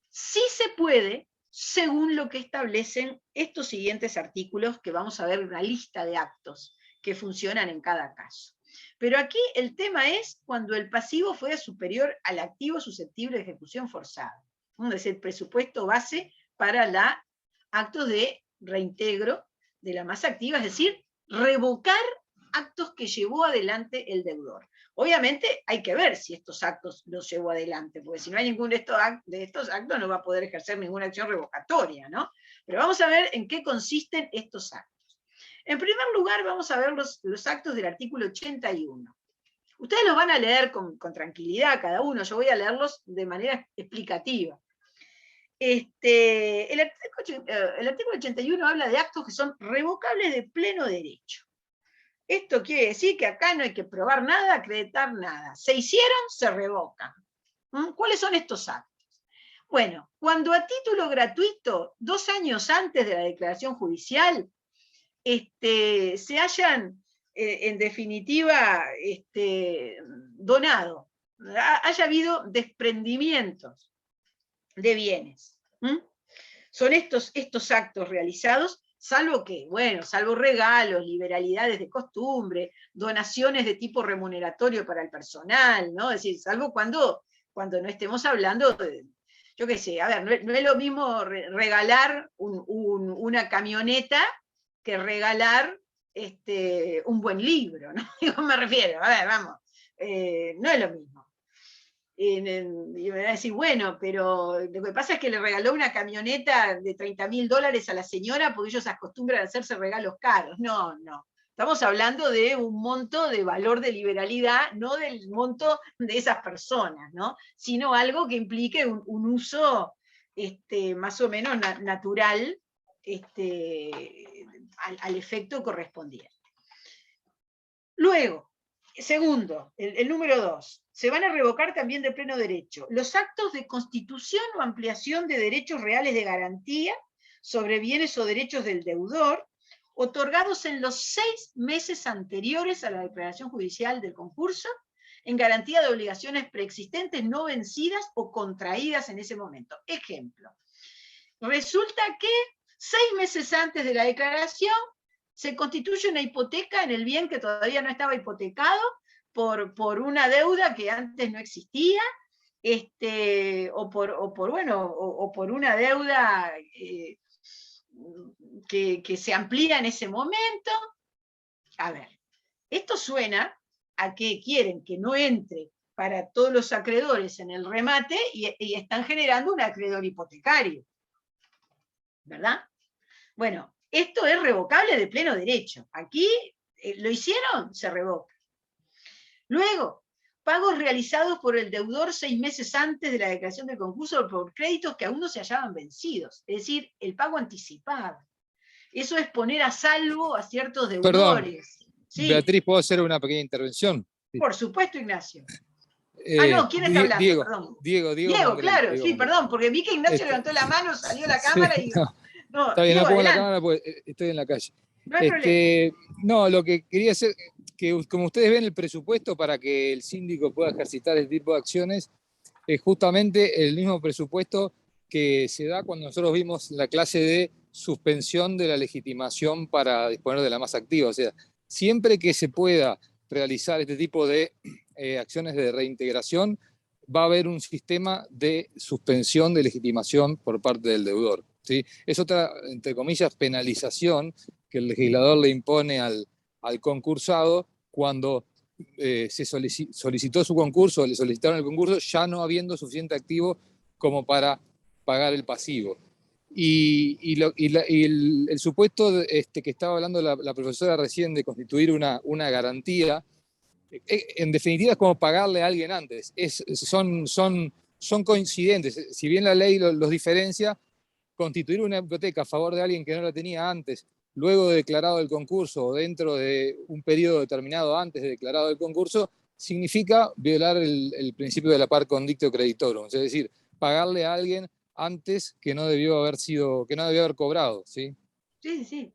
si se puede, según lo que establecen estos siguientes artículos, que vamos a ver una lista de actos que funcionan en cada caso. Pero aquí el tema es cuando el pasivo fuera superior al activo susceptible de ejecución forzada. Es el presupuesto base para actos de reintegro de la masa activa, es decir, revocar actos que llevó adelante el deudor. Obviamente hay que ver si estos actos los llevó adelante, porque si no hay ninguno de estos actos no va a poder ejercer ninguna acción revocatoria, ¿no? Pero vamos a ver en qué consisten estos actos. En primer lugar, vamos a ver los actos del artículo 81. Ustedes los van a leer con tranquilidad cada uno, yo voy a leerlos de manera explicativa. El artículo 81 habla de actos que son revocables de pleno derecho. Esto quiere decir que acá no hay que probar nada, acreditar nada. Se hicieron, se revocan. ¿Cuáles son estos actos? Bueno, cuando a título gratuito, 2 años antes de la declaración judicial, se hayan, en definitiva, donado, haya habido desprendimientos de bienes. Son estos actos realizados, salvo regalos, liberalidades de costumbre, donaciones de tipo remuneratorio para el personal, ¿no? Es decir, salvo cuando no estemos hablando de, yo qué sé, a ver, no es lo mismo regalar una camioneta que regalar un buen libro, ¿no? Me refiero, a ver, vamos, no es lo mismo. Y me van a decir, bueno, pero lo que pasa es que le regaló una camioneta de $30.000 a la señora porque ellos acostumbran a hacerse regalos caros. No. Estamos hablando de un monto de valor de liberalidad, no del monto de esas personas, ¿no? Sino algo que implique un uso más o menos natural al efecto correspondiente. Luego, segundo, el número 2, se van a revocar también de pleno derecho los actos de constitución o ampliación de derechos reales de garantía sobre bienes o derechos del deudor, otorgados en los 6 meses anteriores a la declaración judicial del concurso, en garantía de obligaciones preexistentes no vencidas o contraídas en ese momento. Ejemplo, resulta que 6 meses antes de la declaración se constituye una hipoteca en el bien que todavía no estaba hipotecado por una deuda que antes no existía, o por una deuda que se amplía en ese momento. A ver, esto suena a que quieren que no entre para todos los acreedores en el remate y están generando un acreedor hipotecario, ¿verdad? Bueno, esto es revocable de pleno derecho. Aquí lo hicieron, se revoca. Luego, pagos realizados por el deudor 6 meses antes de la declaración del concurso por créditos que aún no se hallaban vencidos. Es decir, el pago anticipado. Eso es poner a salvo a ciertos deudores. Perdón, Sí. Beatriz, ¿puedo hacer una pequeña intervención? Por supuesto, Ignacio. No, ¿quién está hablando? Diego, perdón. Diego, claro, Diego, sí, perdón, porque vi que Ignacio levantó la mano, salió la cámara sí, y... No, está bien, Diego, no pongo la adelante. cámara porque estoy en la calle. No hay problema. No, lo que quería hacer, que como ustedes ven el presupuesto para que el síndico pueda ejercitar este tipo de acciones, es justamente el mismo presupuesto que se da cuando nosotros vimos la clase de suspensión de la legitimación para disponer de la masa activa. O sea, siempre que se pueda realizar este tipo de acciones de reintegración, va a haber un sistema de suspensión de legitimación por parte del deudor, ¿sí? Es otra, entre comillas, penalización que el legislador le impone al concursado cuando se solicitó su concurso, le solicitaron el concurso, ya no habiendo suficiente activo como para pagar el pasivo. Y el supuesto que estaba hablando la profesora recién de constituir una garantía, en definitiva es como pagarle a alguien antes. Son coincidentes. Si bien la ley los diferencia, constituir una hipoteca a favor de alguien que no la tenía antes, luego de declarado el concurso o dentro de un periodo determinado antes de declarado el concurso, significa violar el principio de la par condictio creditorum, es decir, pagarle a alguien antes que no debió haber cobrado, ¿sí? Sí.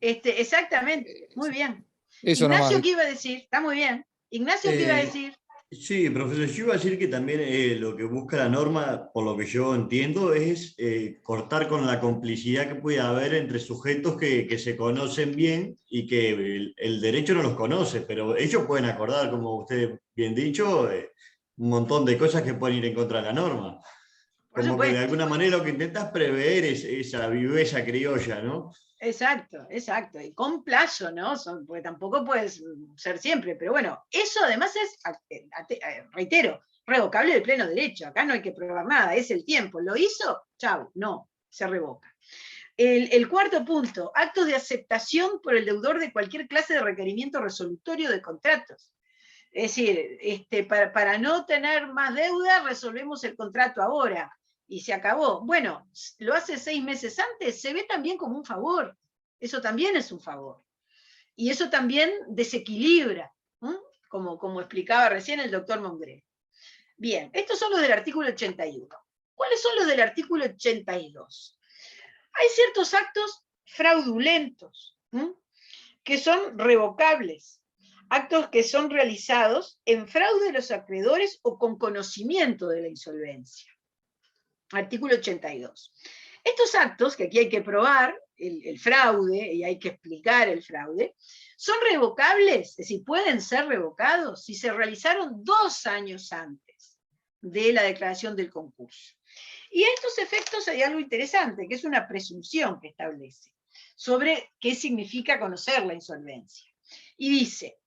Exactamente, muy bien. Eso Ignacio, nomás. ¿qué iba a decir? Está muy bien. Ignacio, ¿qué iba a decir? Sí, profesor, yo iba a decir que también lo que busca la norma, por lo que yo entiendo, es cortar con la complicidad que puede haber entre sujetos que se conocen bien y que el derecho no los conoce, pero ellos pueden acordar, como usted bien dicho, un montón de cosas que pueden ir en contra de la norma. Como que de alguna manera lo que intentas prever es esa viveza criolla, ¿no? Exacto, y con plazo, ¿no? Porque tampoco puedes ser siempre, pero bueno, eso además es, reitero, revocable de pleno derecho. Acá no hay que probar nada, es el tiempo. ¿Lo hizo? Chau, no, se revoca. El cuarto punto, actos de aceptación por el deudor de cualquier clase de requerimiento resolutorio de contratos. Es decir, para no tener más deuda, resolvemos el contrato ahora, y se acabó. Bueno, lo hace 6 meses antes, se ve también como un favor. Eso también es un favor. Y eso también desequilibra, ¿eh? Como explicaba recién el doctor Mongrel. Bien, estos son los del artículo 81. ¿Cuáles son los del artículo 82? Hay ciertos actos fraudulentos, que son revocables, actos que son realizados en fraude de los acreedores o con conocimiento de la insolvencia. Artículo 82. Estos actos, que aquí hay que probar el fraude y hay que explicar el fraude, son revocables, es decir, pueden ser revocados si se realizaron 2 años antes de la declaración del concurso. Y a estos efectos hay algo interesante, que es una presunción que establece sobre qué significa conocer la insolvencia. Y dice,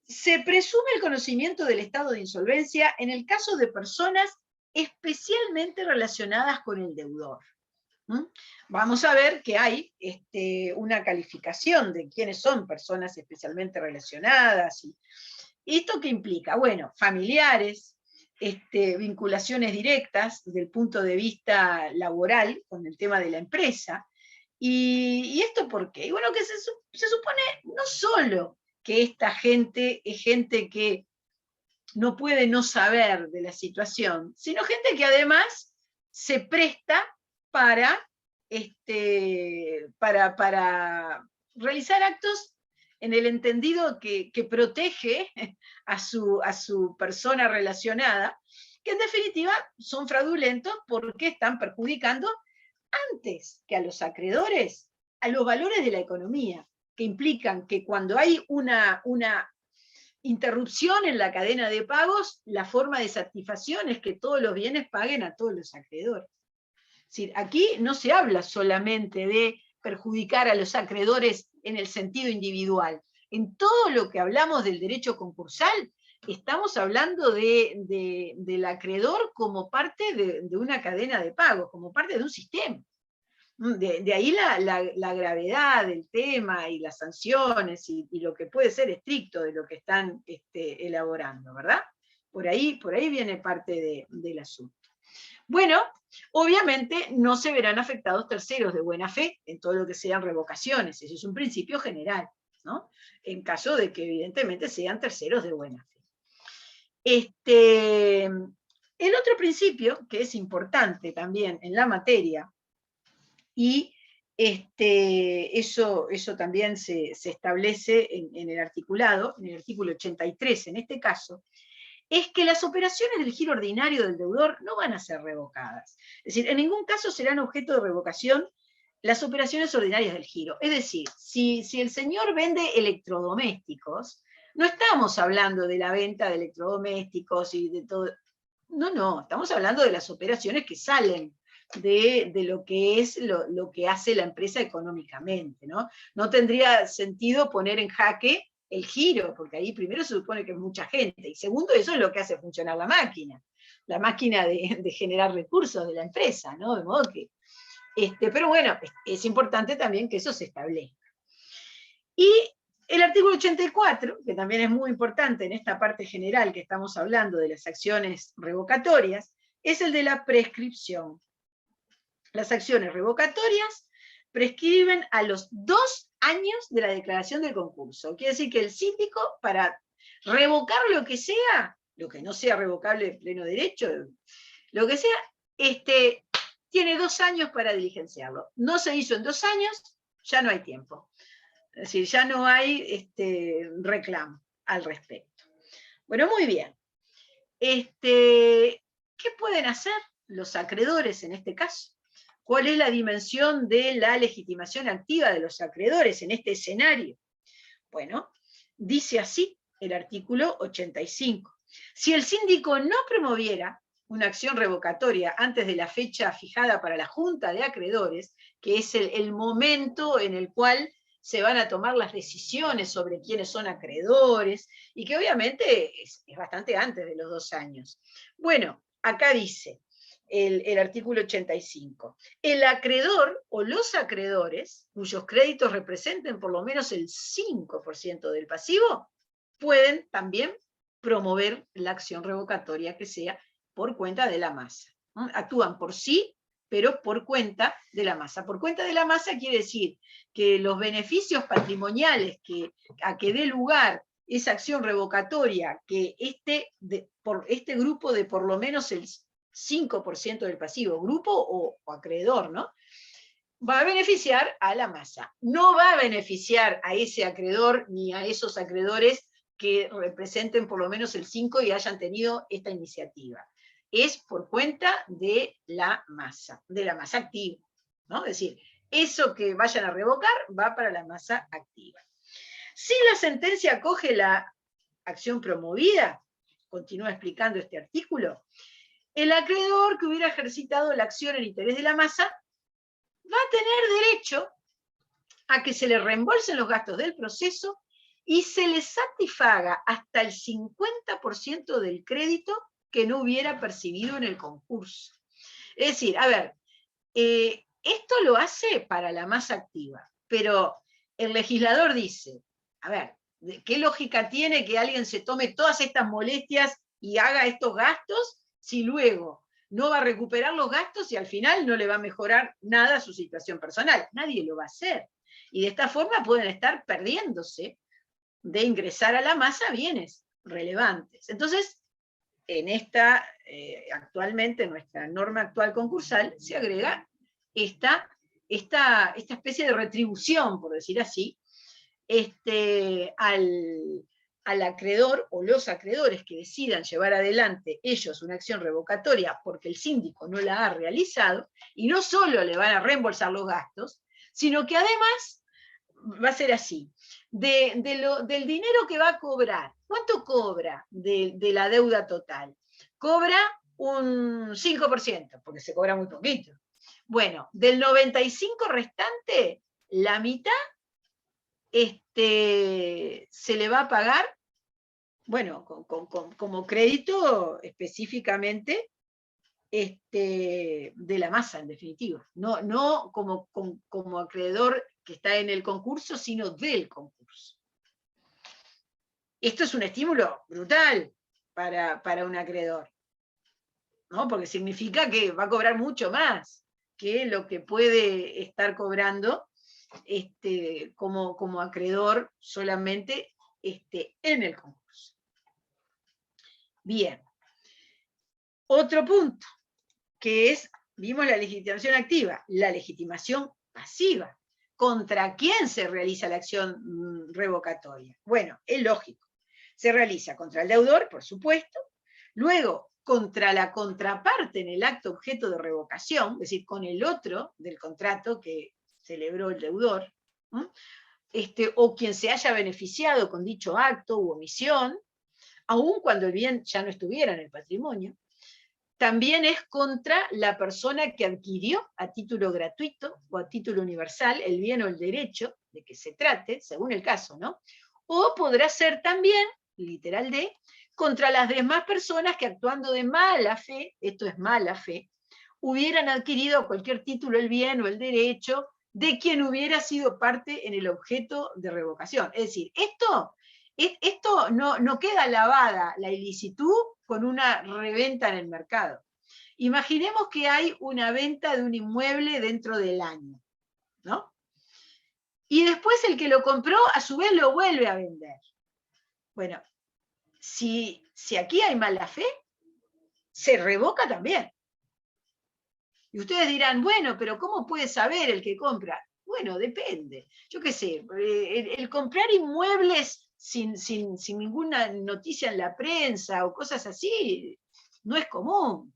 se presume el conocimiento del estado de insolvencia en el caso de personas especialmente relacionadas con el deudor. Vamos a ver que hay una calificación de quiénes son personas especialmente relacionadas. ¿Y esto qué implica? Bueno, familiares, vinculaciones directas desde el punto de vista laboral con el tema de la empresa. ¿Y esto por qué? Y bueno, que se supone no solo que esta gente es gente que no puede no saber de la situación, sino gente que además se presta para realizar actos en el entendido que protege a su persona relacionada, que en definitiva son fraudulentos porque están perjudicando antes que a los acreedores, a los valores de la economía, que implican que cuando hay una interrupción en la cadena de pagos, la forma de satisfacción es que todos los bienes paguen a todos los acreedores. Es decir, aquí no se habla solamente de perjudicar a los acreedores en el sentido individual. En todo lo que hablamos del derecho concursal, estamos hablando del acreedor como parte de una cadena de pagos, como parte de un sistema. De ahí la gravedad del tema y las sanciones y lo que puede ser estricto de lo que están elaborando, ¿verdad? Por ahí viene parte del asunto. Bueno, obviamente no se verán afectados terceros de buena fe en todo lo que sean revocaciones, eso es un principio general, ¿no? En caso de que evidentemente sean terceros de buena fe. El otro principio, que es importante también en la materia, y eso también se establece en el articulado, en el artículo 83 en este caso, es que las operaciones del giro ordinario del deudor no van a ser revocadas. Es decir, en ningún caso serán objeto de revocación las operaciones ordinarias del giro. Es decir, si el señor vende electrodomésticos, no estamos hablando de la venta de electrodomésticos y de todo. No, estamos hablando de las operaciones que salen de lo que es lo que hace la empresa económicamente, ¿no? No tendría sentido poner en jaque el giro, porque ahí primero se supone que es mucha gente, y segundo, eso es lo que hace funcionar la máquina de generar recursos de la empresa, ¿no? De modo que, pero bueno, es importante también que eso se establezca. Y el artículo 84, que también es muy importante en esta parte general que estamos hablando de las acciones revocatorias, es el de la prescripción. Las acciones revocatorias prescriben a los 2 años de la declaración del concurso. Quiere decir que el síndico, para revocar lo que sea, lo que no sea revocable de pleno derecho, lo que sea, tiene 2 años para diligenciarlo. No se hizo en 2 años, ya no hay tiempo. Es decir, ya no hay reclamo al respecto. Bueno, muy bien. ¿Qué pueden hacer los acreedores en este caso? ¿Cuál es la dimensión de la legitimación activa de los acreedores en este escenario? Bueno, dice así el artículo 85. Si el síndico no promoviera una acción revocatoria antes de la fecha fijada para la Junta de Acreedores, que es el momento en el cual se van a tomar las decisiones sobre quiénes son acreedores, y que obviamente es bastante antes de los 2 años. Bueno, acá dice el artículo 85. El acreedor o los acreedores, cuyos créditos representen por lo menos el 5% del pasivo, pueden también promover la acción revocatoria que sea por cuenta de la masa. ¿No? Actúan por sí, pero por cuenta de la masa. Por cuenta de la masa quiere decir que los beneficios patrimoniales a que dé lugar esa acción revocatoria, que por este grupo de por lo menos el 5% del pasivo, grupo o acreedor, ¿no? Va a beneficiar a la masa. No va a beneficiar a ese acreedor ni a esos acreedores que representen por lo menos el 5 y hayan tenido esta iniciativa. Es por cuenta de la masa activa, ¿no? Es decir, eso que vayan a revocar va para la masa activa. Si la sentencia acoge la acción promovida, continúa explicando este artículo, el acreedor que hubiera ejercitado la acción en interés de la masa va a tener derecho a que se le reembolsen los gastos del proceso y se le satisfaga hasta el 50% del crédito que no hubiera percibido en el concurso. Es decir, a ver, esto lo hace para la masa activa, pero el legislador dice, a ver, ¿qué lógica tiene que alguien se tome todas estas molestias y haga estos gastos si luego no va a recuperar los gastos y al final no le va a mejorar nada su situación personal? Nadie lo va a hacer. Y de esta forma pueden estar perdiéndose de ingresar a la masa bienes relevantes. Entonces, actualmente, en nuestra norma actual concursal, se agrega esta especie de retribución, por decir así, al acreedor o los acreedores que decidan llevar adelante ellos una acción revocatoria porque el síndico no la ha realizado, y no solo le van a reembolsar los gastos, sino que además va a ser así. Del dinero que va a cobrar, ¿cuánto cobra de la deuda total? Cobra un 5%, porque se cobra muy poquito. Bueno, del 95% restante, la mitad se le va a pagar, bueno, como crédito específicamente de la masa, en definitiva. No como acreedor que está en el concurso, sino del concurso. Esto es un estímulo brutal para un acreedor, ¿no? Porque significa que va a cobrar mucho más que lo que puede estar cobrando como acreedor solamente en el concurso. Bien. Otro punto, que vimos la legitimación activa, la legitimación pasiva. ¿Contra quién se realiza la acción revocatoria? Bueno, es lógico. Se realiza contra el deudor, por supuesto, luego contra la contraparte en el acto objeto de revocación, es decir, con el otro del contrato que celebró el deudor, o quien se haya beneficiado con dicho acto u omisión, aun cuando el bien ya no estuviera en el patrimonio. También es contra la persona que adquirió a título gratuito o a título universal el bien o el derecho de que se trate, según el caso, ¿no? O podrá ser también, literal de, contra las demás personas que actuando de mala fe, esto es mala fe, hubieran adquirido cualquier título, el bien o el derecho de quien hubiera sido parte en el objeto de revocación. Es decir, esto no queda lavada la ilicitud con una reventa en el mercado. Imaginemos que hay una venta de un inmueble dentro del año, ¿no? Y después el que lo compró, a su vez, lo vuelve a vender. Bueno, si aquí hay mala fe, se revoca también. Y ustedes dirán, bueno, pero ¿cómo puede saber el que compra? Bueno, depende. Yo qué sé, el comprar inmuebles sin ninguna noticia en la prensa o cosas así, no es común.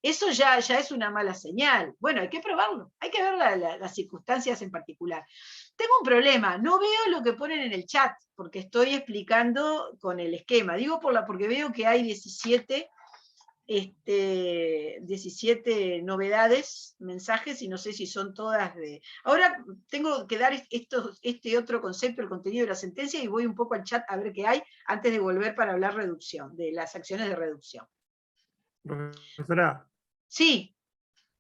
Eso ya es una mala señal. Bueno, hay que probarlo, hay que ver las circunstancias en particular. Tengo un problema, no veo lo que ponen en el chat, porque estoy explicando con el esquema. Digo porque veo que hay 17 novedades, mensajes, y no sé si son todas de... Ahora tengo que dar este otro concepto, el contenido de la sentencia, y voy un poco al chat a ver qué hay, antes de volver para hablar de las acciones de reducción. Profesora. Sí,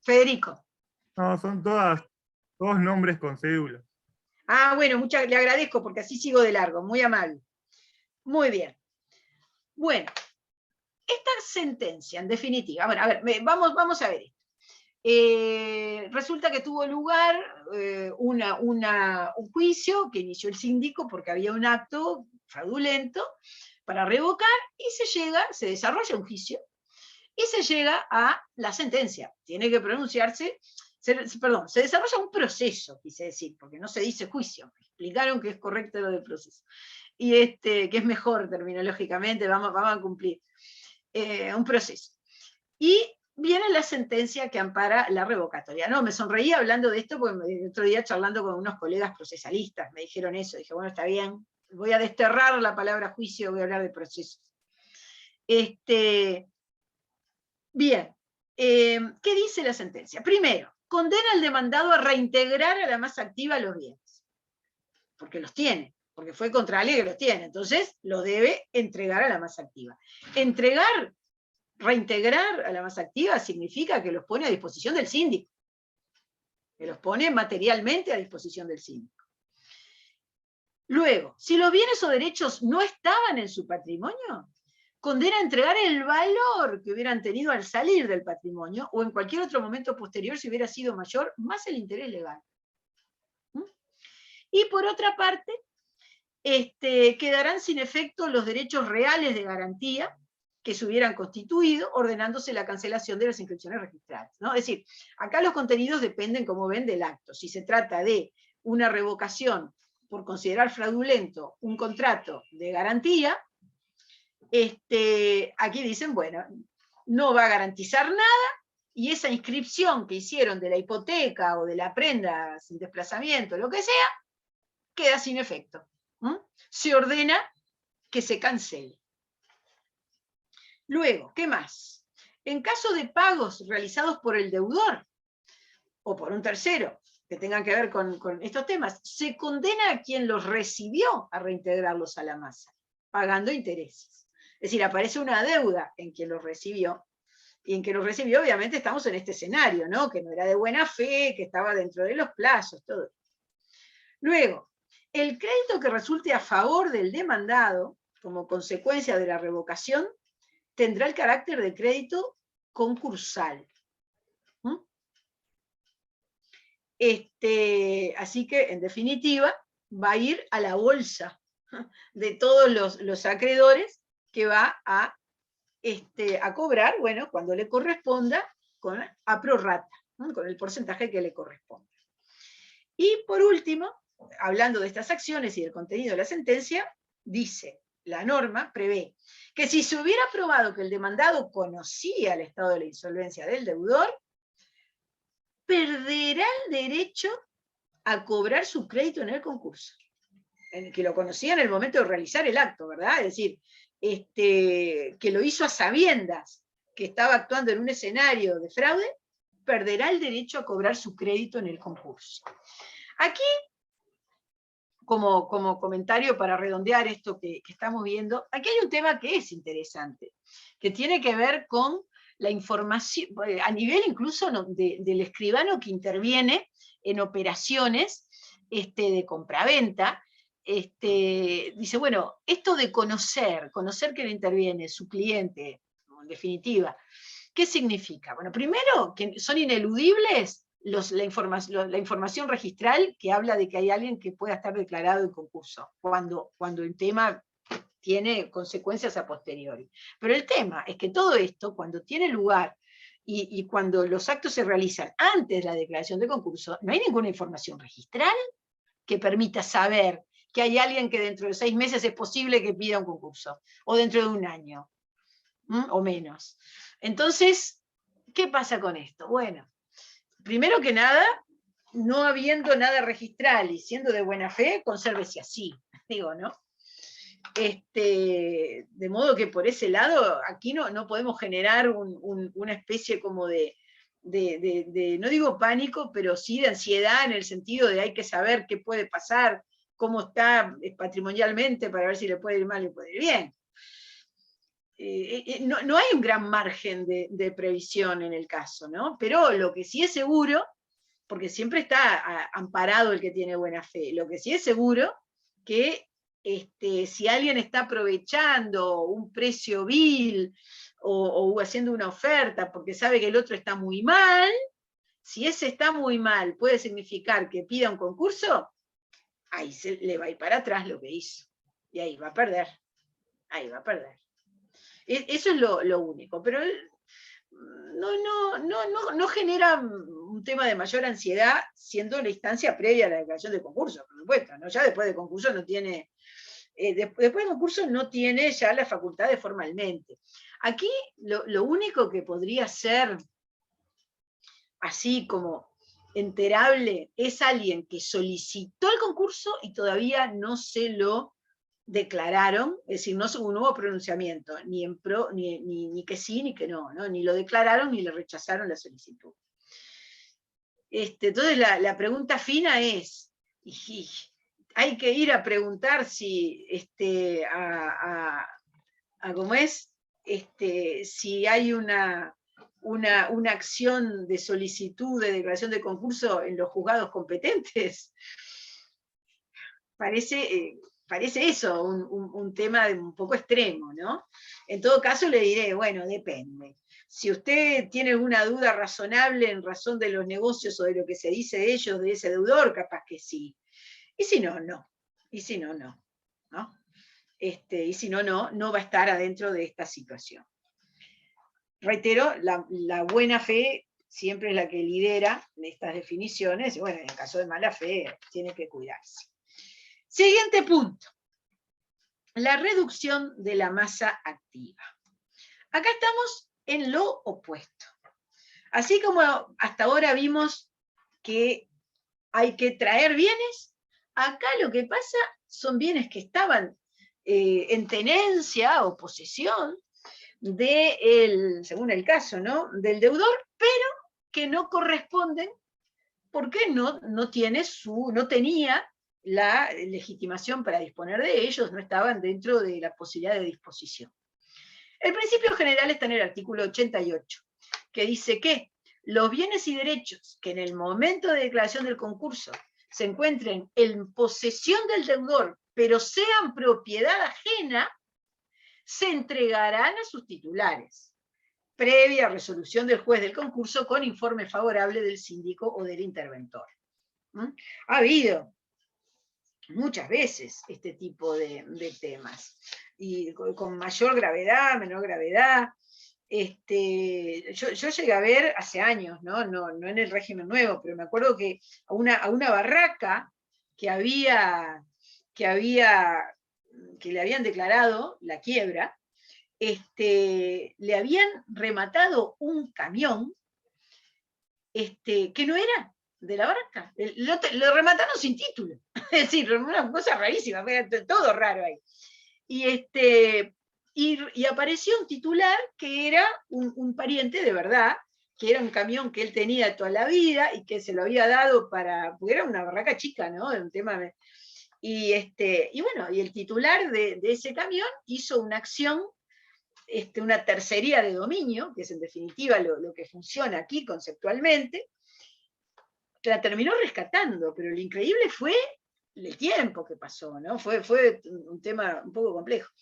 Federico. No, son todos nombres con cédula. Ah, bueno, le agradezco, porque así sigo de largo, muy amable. Muy bien. Bueno, esta sentencia, en definitiva, bueno, a ver, vamos a ver esto. Resulta que tuvo lugar un juicio que inició el síndico porque había un acto fraudulento para revocar, y se desarrolla un juicio, y se llega a la sentencia. Tiene que pronunciarse, se desarrolla un proceso, quise decir, porque no se dice juicio. Me explicaron que es correcto lo del proceso. Y que es mejor terminológicamente, vamos a cumplir. Un proceso. Y viene la sentencia que ampara la revocatoria. No, me sonreí hablando de esto porque el otro día charlando con unos colegas procesalistas, me dijeron eso, dije, bueno, está bien, voy a desterrar la palabra juicio, voy a hablar de proceso. Bien, ¿qué dice la sentencia? Primero, condena al demandado a reintegrar a la masa activa los bienes, porque los tiene, porque fue contra la ley que los tiene, entonces lo debe entregar a la masa activa. Reintegrar a la masa activa significa que los pone a disposición del síndico, que los pone materialmente a disposición del síndico. Luego, si los bienes o derechos no estaban en su patrimonio, condena a entregar el valor que hubieran tenido al salir del patrimonio, o en cualquier otro momento posterior si hubiera sido mayor, más el interés legal. Y por otra parte, quedarán sin efecto los derechos reales de garantía que se hubieran constituido, ordenándose la cancelación de las inscripciones registrales, ¿no? Es decir, acá los contenidos dependen, como ven, del acto. Si se trata de una revocación por considerar fraudulento un contrato de garantía, aquí dicen, bueno, no va a garantizar nada, y esa inscripción que hicieron de la hipoteca o de la prenda sin desplazamiento, lo que sea, queda sin efecto. Se ordena que se cancele. Luego, ¿qué más? En caso de pagos realizados por el deudor o por un tercero que tengan que ver con estos temas, se condena a quien los recibió a reintegrarlos a la masa, pagando intereses. Es decir, aparece una deuda en quien los recibió, y en quien los recibió, obviamente, estamos en este escenario, ¿no? Que no era de buena fe, que estaba dentro de los plazos, todo. Luego, el crédito que resulte a favor del demandado, como consecuencia de la revocación, tendrá el carácter de crédito concursal. Así que, en definitiva, va a ir a la bolsa de todos los acreedores, que va a cobrar, bueno, cuando le corresponda, a prorrata, con el porcentaje que le corresponda. Y por último, hablando de estas acciones y del contenido de la sentencia, dice, la norma prevé que si se hubiera probado que el demandado conocía el estado de la insolvencia del deudor, perderá el derecho a cobrar su crédito en el concurso, que lo conocía en el momento de realizar el acto, ¿verdad? Es decir, que lo hizo a sabiendas que estaba actuando en un escenario de fraude, perderá el derecho a cobrar su crédito en el concurso. Aquí, como comentario para redondear esto que estamos viendo, aquí hay un tema que es interesante, que tiene que ver con la información, a nivel incluso del escribano que interviene en operaciones de compraventa. Dice, bueno, esto de conocer que le interviene su cliente, en definitiva, ¿qué significa? Bueno, primero, que son ineludibles la información registral que habla de que hay alguien que pueda estar declarado en concurso, cuando el tema tiene consecuencias a posteriori. Pero el tema es que todo esto, cuando tiene lugar y cuando los actos se realizan antes de la declaración de concurso, no hay ninguna información registral que permita saber que hay alguien que dentro de 6 meses es posible que pida un concurso, o dentro de 1 año, o menos. Entonces, ¿qué pasa con esto? Bueno, primero que nada, no habiendo nada registral y siendo de buena fe, consérvese así, digo, ¿no? De modo que por ese lado, aquí no podemos generar una especie como de, no digo pánico, pero sí de ansiedad, en el sentido de hay que saber qué puede pasar, cómo está patrimonialmente, para ver si le puede ir mal y le puede ir bien. No hay un gran margen de previsión en el caso, ¿no? Pero lo que sí es seguro, porque siempre está amparado el que tiene buena fe, lo que sí es seguro, que si alguien está aprovechando un precio vil o haciendo una oferta porque sabe que el otro está muy mal, si ese está muy mal puede significar que pida un concurso, ahí le va a ir para atrás lo que hizo. Y ahí va a perder. Ahí va a perder. Eso es lo único. Pero no genera un tema de mayor ansiedad siendo la instancia previa a la declaración de concurso, por supuesto, ¿no? Ya después de concurso no tiene... después de concurso no tiene ya las facultades formalmente. Aquí lo único que podría ser así como enterable es alguien que solicitó el concurso y todavía no se lo declararon, es decir, no hubo pronunciamiento, ni que sí ni que no, ni lo declararon ni le rechazaron la solicitud. Entonces la pregunta fina es, hay que ir a preguntar si ¿cómo es? Si hay una acción de solicitud de declaración de concurso en los juzgados competentes. Parece eso, un tema un poco extremo, ¿no? En todo caso le diré, bueno, depende. Si usted tiene alguna duda razonable en razón de los negocios o de lo que se dice de ellos, de ese deudor, capaz que sí. Y si no, no. Y si no, no. ¿No? Y si no, no va a estar adentro de esta situación. Reitero, la buena fe siempre es la que lidera estas definiciones, y bueno, en el caso de mala fe tiene que cuidarse. Siguiente punto, la reducción de la masa activa. Acá estamos en lo opuesto. Así como hasta ahora vimos que hay que traer bienes, acá lo que pasa son bienes que estaban en tenencia o posesión, según el caso, ¿no? Del deudor, pero que no corresponden porque no tenía la legitimación para disponer de ellos, no estaban dentro de la posibilidad de disposición. El principio general está en el artículo 88, que dice que los bienes y derechos que en el momento de declaración del concurso se encuentren en posesión del deudor, pero sean propiedad ajena, se entregarán a sus titulares, previa resolución del juez del concurso con informe favorable del síndico o del interventor. Ha habido muchas veces este tipo de temas, y con mayor gravedad, menor gravedad. Yo llegué a ver hace años, no en el régimen nuevo, pero me acuerdo que a una barraca que le habían declarado la quiebra, le habían rematado un camión que no era de la barraca. Lo remataron sin título. Es decir, una cosa rarísima, todo raro ahí. Y apareció un titular que era un pariente de verdad, que era un camión que él tenía toda la vida y que se lo había dado porque era una barraca chica, ¿no? Un tema... Y bueno, y el titular de ese camión hizo una acción, una tercería de dominio, que es en definitiva lo que funciona aquí conceptualmente, que la terminó rescatando, pero lo increíble fue el tiempo que pasó, ¿no? Fue un tema un poco complejo.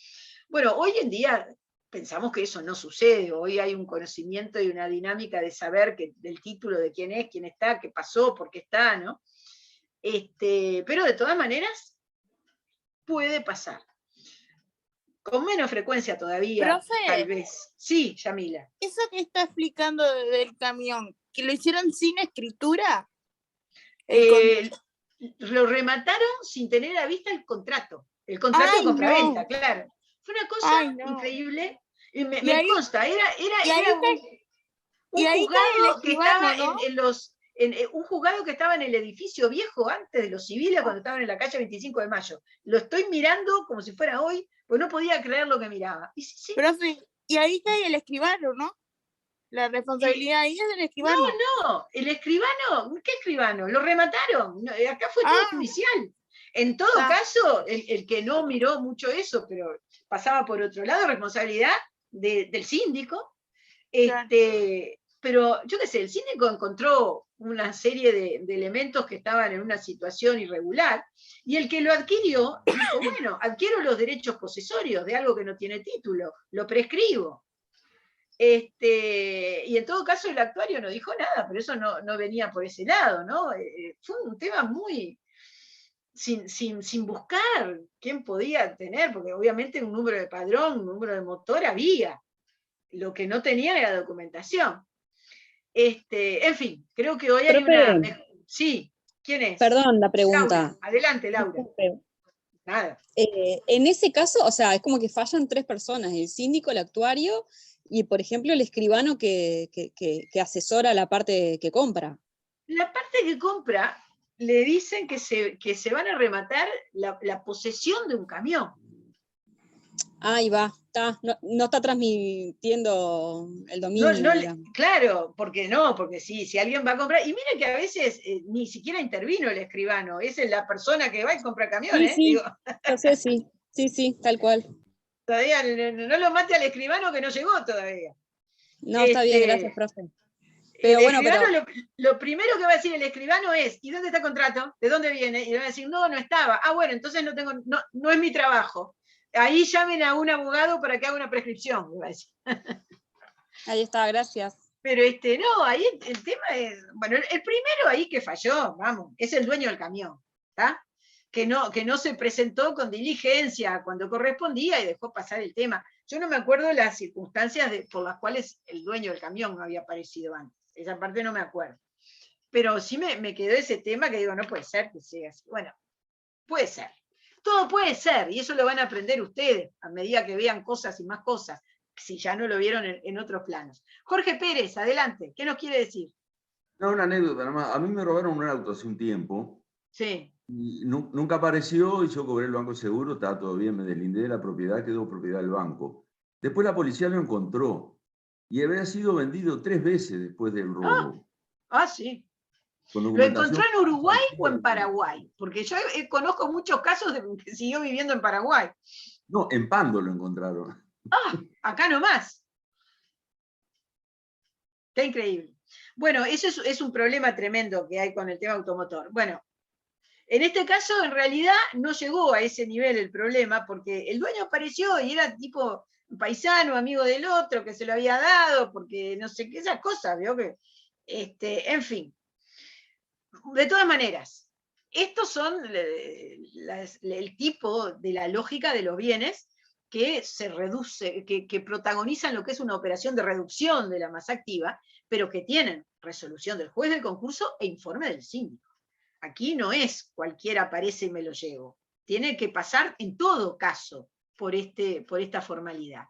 Bueno, hoy en día pensamos que eso no sucede, hoy hay un conocimiento y una dinámica de saber del título de quién es, quién está, qué pasó, por qué está, ¿no? Pero de todas maneras puede pasar. Con menos frecuencia todavía, Profe, tal vez. Sí, Yamila. Eso que está explicando del camión, ¿que lo hicieron sin escritura? Lo remataron sin tener a vista el contrato de compraventa, claro. Fue una cosa increíble. Me consta, era un juzgado que estaba, ¿no? Un juzgado que estaba en el edificio viejo antes de los civiles, cuando estaban en la calle 25 de Mayo. Lo estoy mirando como si fuera hoy, pues no podía creer lo que miraba. Y sí. Profe, y ahí cae el escribano, ¿no? La responsabilidad ahí es del escribano. No, el escribano, ¿qué escribano? Lo remataron, acá fue todo judicial. En todo caso, el que no miró mucho eso, pero pasaba por otro lado, responsabilidad del síndico, pero yo qué sé, el síndico encontró una serie de elementos que estaban en una situación irregular, y el que lo adquirió dijo, bueno, adquiero los derechos posesorios de algo que no tiene título, lo prescribo. Y en todo caso el actuario no dijo nada, pero eso no venía por ese lado, ¿no? Fue un tema muy sin buscar quién podía tener, porque obviamente un número de padrón, un número de motor había, lo que no tenía era documentación. En fin, creo que hoy hay una... Sí, ¿quién es? Perdón la pregunta. Laura. Adelante, Laura. Disculpe. Nada. En ese caso, o sea, es como que fallan 3 personas, el síndico, el actuario y, por ejemplo, el escribano que asesora la parte que compra. La parte que compra, le dicen que se van a rematar la posesión de un camión. Ahí va, no está transmitiendo el dominio. Claro, porque si alguien va a comprar, y miren que a veces ni siquiera intervino el escribano, esa es la persona que va y compra camiones. Sí, digo. Yo sé, sí, tal cual. Todavía no lo mate al escribano que no llegó todavía. No, está bien, gracias, profe. Pero bueno, lo primero que va a decir el escribano es, ¿y dónde está el contrato? ¿De dónde viene? Y le va a decir, no estaba. Ah, bueno, entonces no es mi trabajo. Ahí llamen a un abogado para que haga una prescripción, me va a decir. Ahí está, gracias. Pero no, ahí el tema es, bueno, el primero ahí que falló, vamos, es el dueño del camión, ¿está? Que no se presentó con diligencia cuando correspondía y dejó pasar el tema. Yo no me acuerdo de las circunstancias por las cuales el dueño del camión no había aparecido antes. Esa parte no me acuerdo. Pero sí me quedó ese tema que digo, no puede ser que sea así. Bueno, puede ser. Todo puede ser, y eso lo van a aprender ustedes a medida que vean cosas y más cosas, si ya no lo vieron en otros planos. Jorge Pérez, adelante, ¿qué nos quiere decir? No, una anécdota nada más. A mí me robaron un auto hace un tiempo. Sí. Y nunca apareció y yo cobré el banco de seguro, estaba todo bien, me deslindé de la propiedad, quedó propiedad del banco. Después la policía lo encontró y había sido vendido 3 veces después del robo. Sí. ¿Lo encontró en Uruguay o en Paraguay? Porque yo conozco muchos casos de que siguió viviendo en Paraguay. No, en Pando lo encontraron. Acá nomás. Qué increíble. Bueno, eso es un problema tremendo que hay con el tema automotor. Bueno, en este caso, en realidad, no llegó a ese nivel el problema, porque el dueño apareció y era tipo paisano, amigo del otro, que se lo había dado, porque no sé qué, esas cosas, ¿vio? En fin. De todas maneras, estos son el tipo de la lógica de los bienes que se reduce, que protagonizan lo que es una operación de reducción de la masa activa, pero que tienen resolución del juez del concurso e informe del síndico. Aquí no es cualquiera aparece y me lo llevo. Tiene que pasar en todo caso por esta formalidad.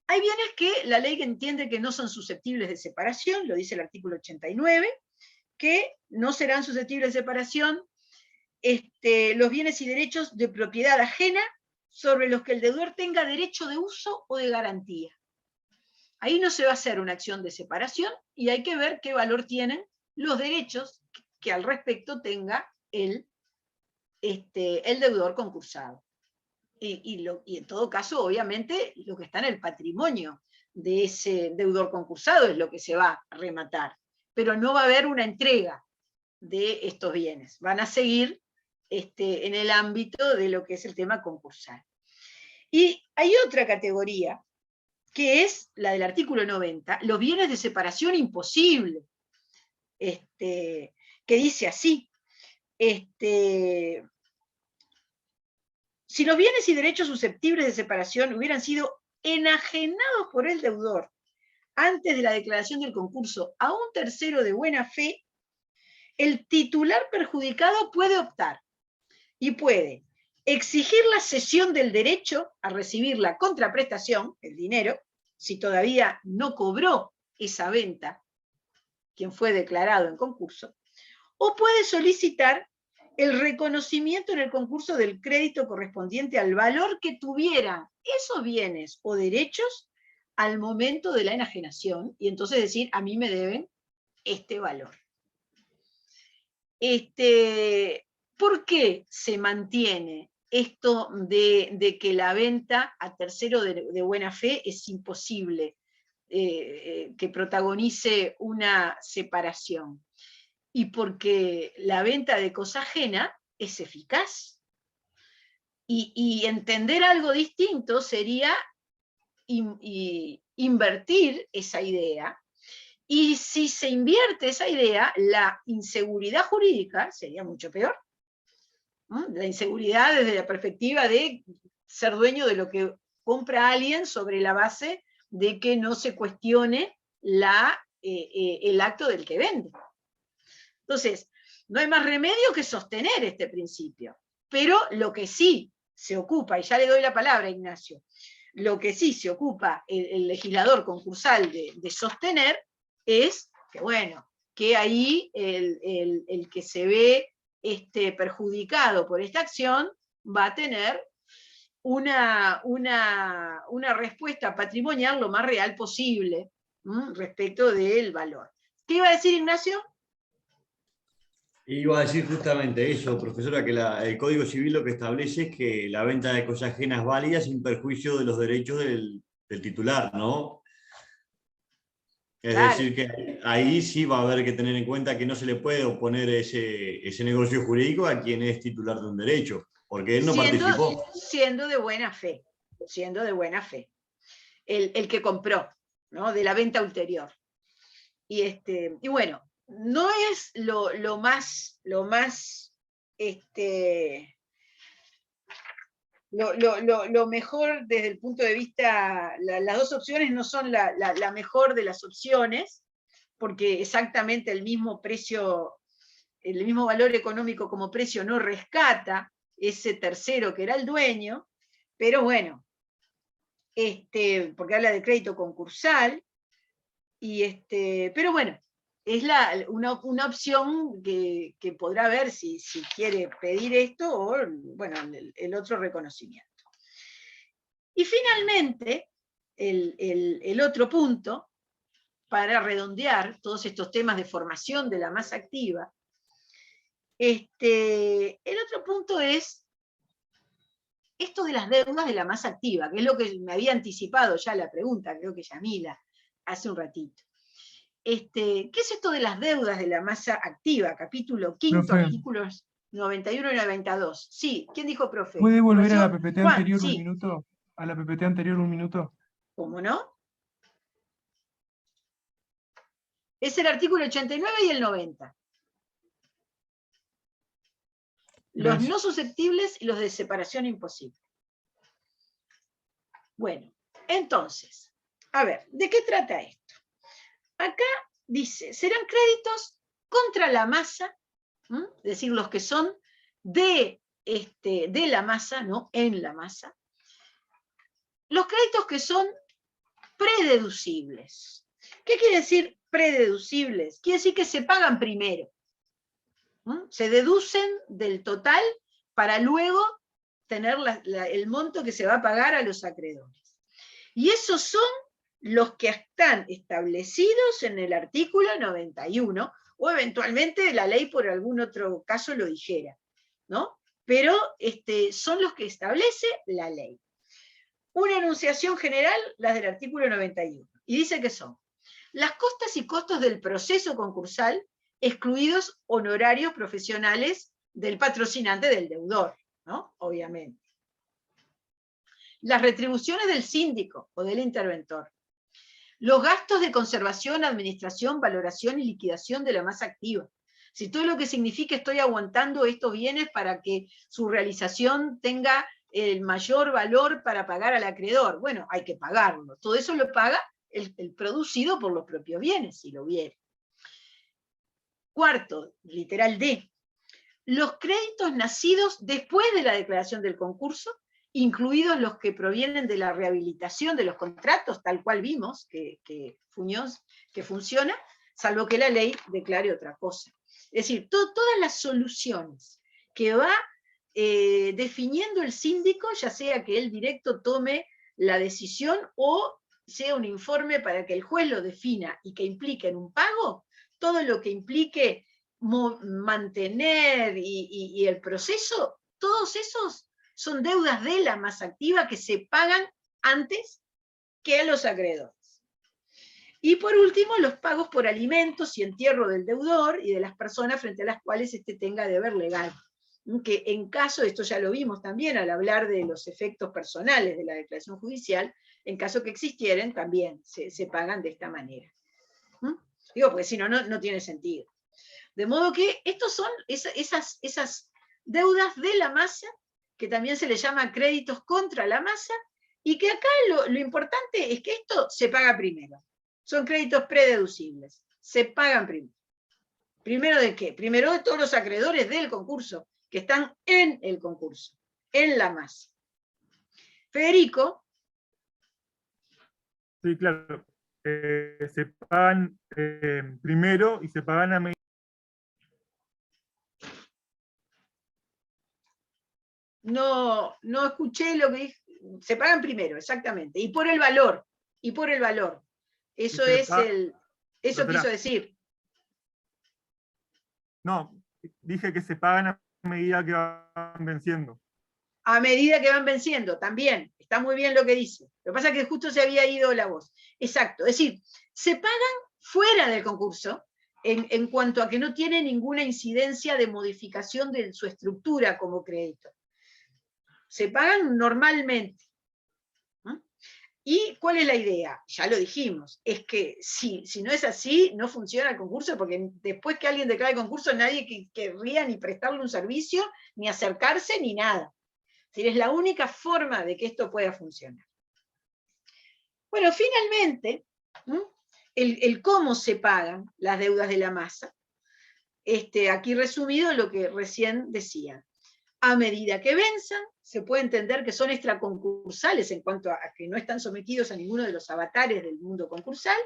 Hay bienes que la ley entiende que no son susceptibles de separación, lo dice el artículo 89, que no serán susceptibles de separación los bienes y derechos de propiedad ajena sobre los que el deudor tenga derecho de uso o de garantía. Ahí no se va a hacer una acción de separación y hay que ver qué valor tienen los derechos que al respecto tenga el deudor concursado. Y en todo caso, obviamente, lo que está en el patrimonio de ese deudor concursado es lo que se va a rematar. Pero no va a haber una entrega de estos bienes. Van a seguir en el ámbito de lo que es el tema concursal. Y hay otra categoría, que es la del artículo 90, los bienes de separación imposible, que dice así, si los bienes y derechos susceptibles de separación hubieran sido enajenados por el deudor antes de la declaración del concurso a un tercero de buena fe, el titular perjudicado puede optar y puede exigir la cesión del derecho a recibir la contraprestación, el dinero, si todavía no cobró esa venta quien fue declarado en concurso, o puede solicitar el reconocimiento en el concurso del crédito correspondiente al valor que tuvieran esos bienes o derechos al momento de la enajenación, y entonces decir, a mí me deben este valor. ¿Por qué se mantiene esto de que la venta a tercero de buena fe es imposible que protagonice una separación. Y porque la venta de cosa ajena es eficaz. Y entender algo distinto sería invertir esa idea. Y si se invierte esa idea, la inseguridad jurídica sería mucho peor. ¿No? La inseguridad desde la perspectiva de ser dueño de lo que compra alguien sobre la base de que no se cuestione el acto del que vende. Entonces, no hay más remedio que sostener este principio. Pero lo que sí se ocupa, y ya le doy la palabra a Ignacio, lo que sí se ocupa el legislador concursal de sostener es que, bueno, que ahí el que se ve perjudicado por esta acción va a tener una respuesta patrimonial lo más real posible respecto del valor. ¿Qué iba a decir, Ignacio? Iba a decir justamente eso, profesora, que el Código Civil lo que establece es que la venta de cosas ajenas válida sin perjuicio de los derechos del titular, ¿no? Es Claro. decir, que ahí sí va a haber que tener en cuenta que no se le puede oponer ese negocio jurídico a quien es titular de un derecho, porque él no participó. Siendo de buena fe, el que compró, ¿no? De la venta ulterior. Y bueno, no es lo más mejor desde el punto de vista, las dos opciones no son la mejor de las opciones, porque exactamente el mismo precio, el mismo valor económico como precio no rescata ese tercero que era el dueño, pero bueno, porque habla de crédito concursal, pero bueno, es una opción que podrá ver si quiere pedir esto o, bueno, el otro reconocimiento. Y finalmente, el otro punto, para redondear todos estos temas de formación de la masa activa, el otro punto es esto de las deudas de la masa activa, que es lo que me había anticipado ya la pregunta, creo que Yamila, hace un ratito. ¿Qué es esto de las deudas de la masa activa? Capítulo 5, Profe. artículos 91 y 92. Sí, ¿quién dijo profe? ¿Puede volver a la ¿Profesor? PPT Juan, anterior sí. un minuto? ¿A la PPT anterior un minuto? ¿Cómo no? Es el artículo 89 y el 90. Los Gracias. no susceptibles y los de separación imposible. Bueno, entonces, a ver, ¿de qué trata esto? Acá dice, serán créditos contra la masa, es decir, los que son de la masa, no en la masa, los créditos que son prededucibles. ¿Qué quiere decir prededucibles? Quiere decir que se pagan primero. Se deducen del total para luego tener el monto que se va a pagar a los acreedores. Y esos son los que están establecidos en el artículo 91, o eventualmente la ley por algún otro caso lo dijera, ¿no? Pero son los que establece la ley. Una enunciación general, las del artículo 91, y dice que son las costas y costos del proceso concursal, excluidos honorarios profesionales del patrocinante del deudor, ¿no? Obviamente. Las retribuciones del síndico o del interventor. Los gastos de conservación, administración, valoración y liquidación de la masa activa. Si todo lo que significa estoy aguantando estos bienes para que su realización tenga el mayor valor para pagar al acreedor. Bueno, hay que pagarlo. Todo eso lo paga el producido por los propios bienes, si lo hubiera. Cuarto, literal D. Los créditos nacidos después de la declaración del concurso, incluidos los que provienen de la rehabilitación de los contratos, tal cual vimos que funciona, salvo que la ley declare otra cosa. Es decir, todas las soluciones que va definiendo el síndico, ya sea que él directo tome la decisión o sea un informe para que el juez lo defina y que implique en un pago, todo lo que implique mantener y el proceso, todos esos son deudas de la masa activa que se pagan antes que los acreedores. Y por último, los pagos por alimentos y entierro del deudor y de las personas frente a las cuales éste tenga deber legal. Que en caso, esto ya lo vimos también al hablar de los efectos personales de la declaración judicial, en caso que existieran, también se pagan de esta manera. Digo, porque si no, no tiene sentido. De modo que estos son esas deudas de la masa, que también se le llama créditos contra la masa, y que acá lo importante es que esto se paga primero. Son créditos prededucibles, se pagan primero. ¿Primero de qué? Primero de todos los acreedores del concurso, que están en el concurso, en la masa. Federico. Sí, claro. Se pagan primero y se pagan a medida. No escuché lo que dije. Se pagan primero, exactamente. Y por el valor. Eso eso quiso decir. No, dije que se pagan a medida que van venciendo. A medida que van venciendo, también. Está muy bien lo que dice. Lo que pasa es que justo se había ido la voz. Exacto. Es decir, se pagan fuera del concurso, en cuanto a que no tiene ninguna incidencia de modificación de su estructura como crédito. Se pagan normalmente. ¿Y cuál es la idea? Ya lo dijimos, es que si no es así, no funciona el concurso, porque después que alguien declare el concurso, nadie querría ni prestarle un servicio, ni acercarse, ni nada. Es decir, es la única forma de que esto pueda funcionar. Bueno, finalmente, el cómo se pagan las deudas de la masa, aquí resumido lo que recién decía. A medida que venzan, se puede entender que son extraconcursales en cuanto a que no están sometidos a ninguno de los avatares del mundo concursal,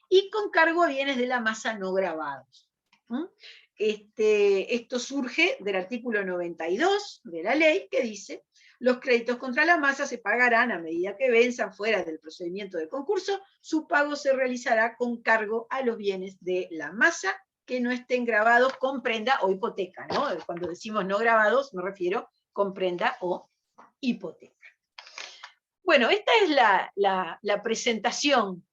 y con cargo a bienes de la masa no grabados. Esto surge del artículo 92 de la ley, que dice: los créditos contra la masa se pagarán a medida que venzan fuera del procedimiento de concurso, su pago se realizará con cargo a los bienes de la masa que no estén grabados con prenda o hipoteca, ¿no? Cuando decimos no grabados, me refiero con prenda o hipoteca. Bueno, esta es la presentación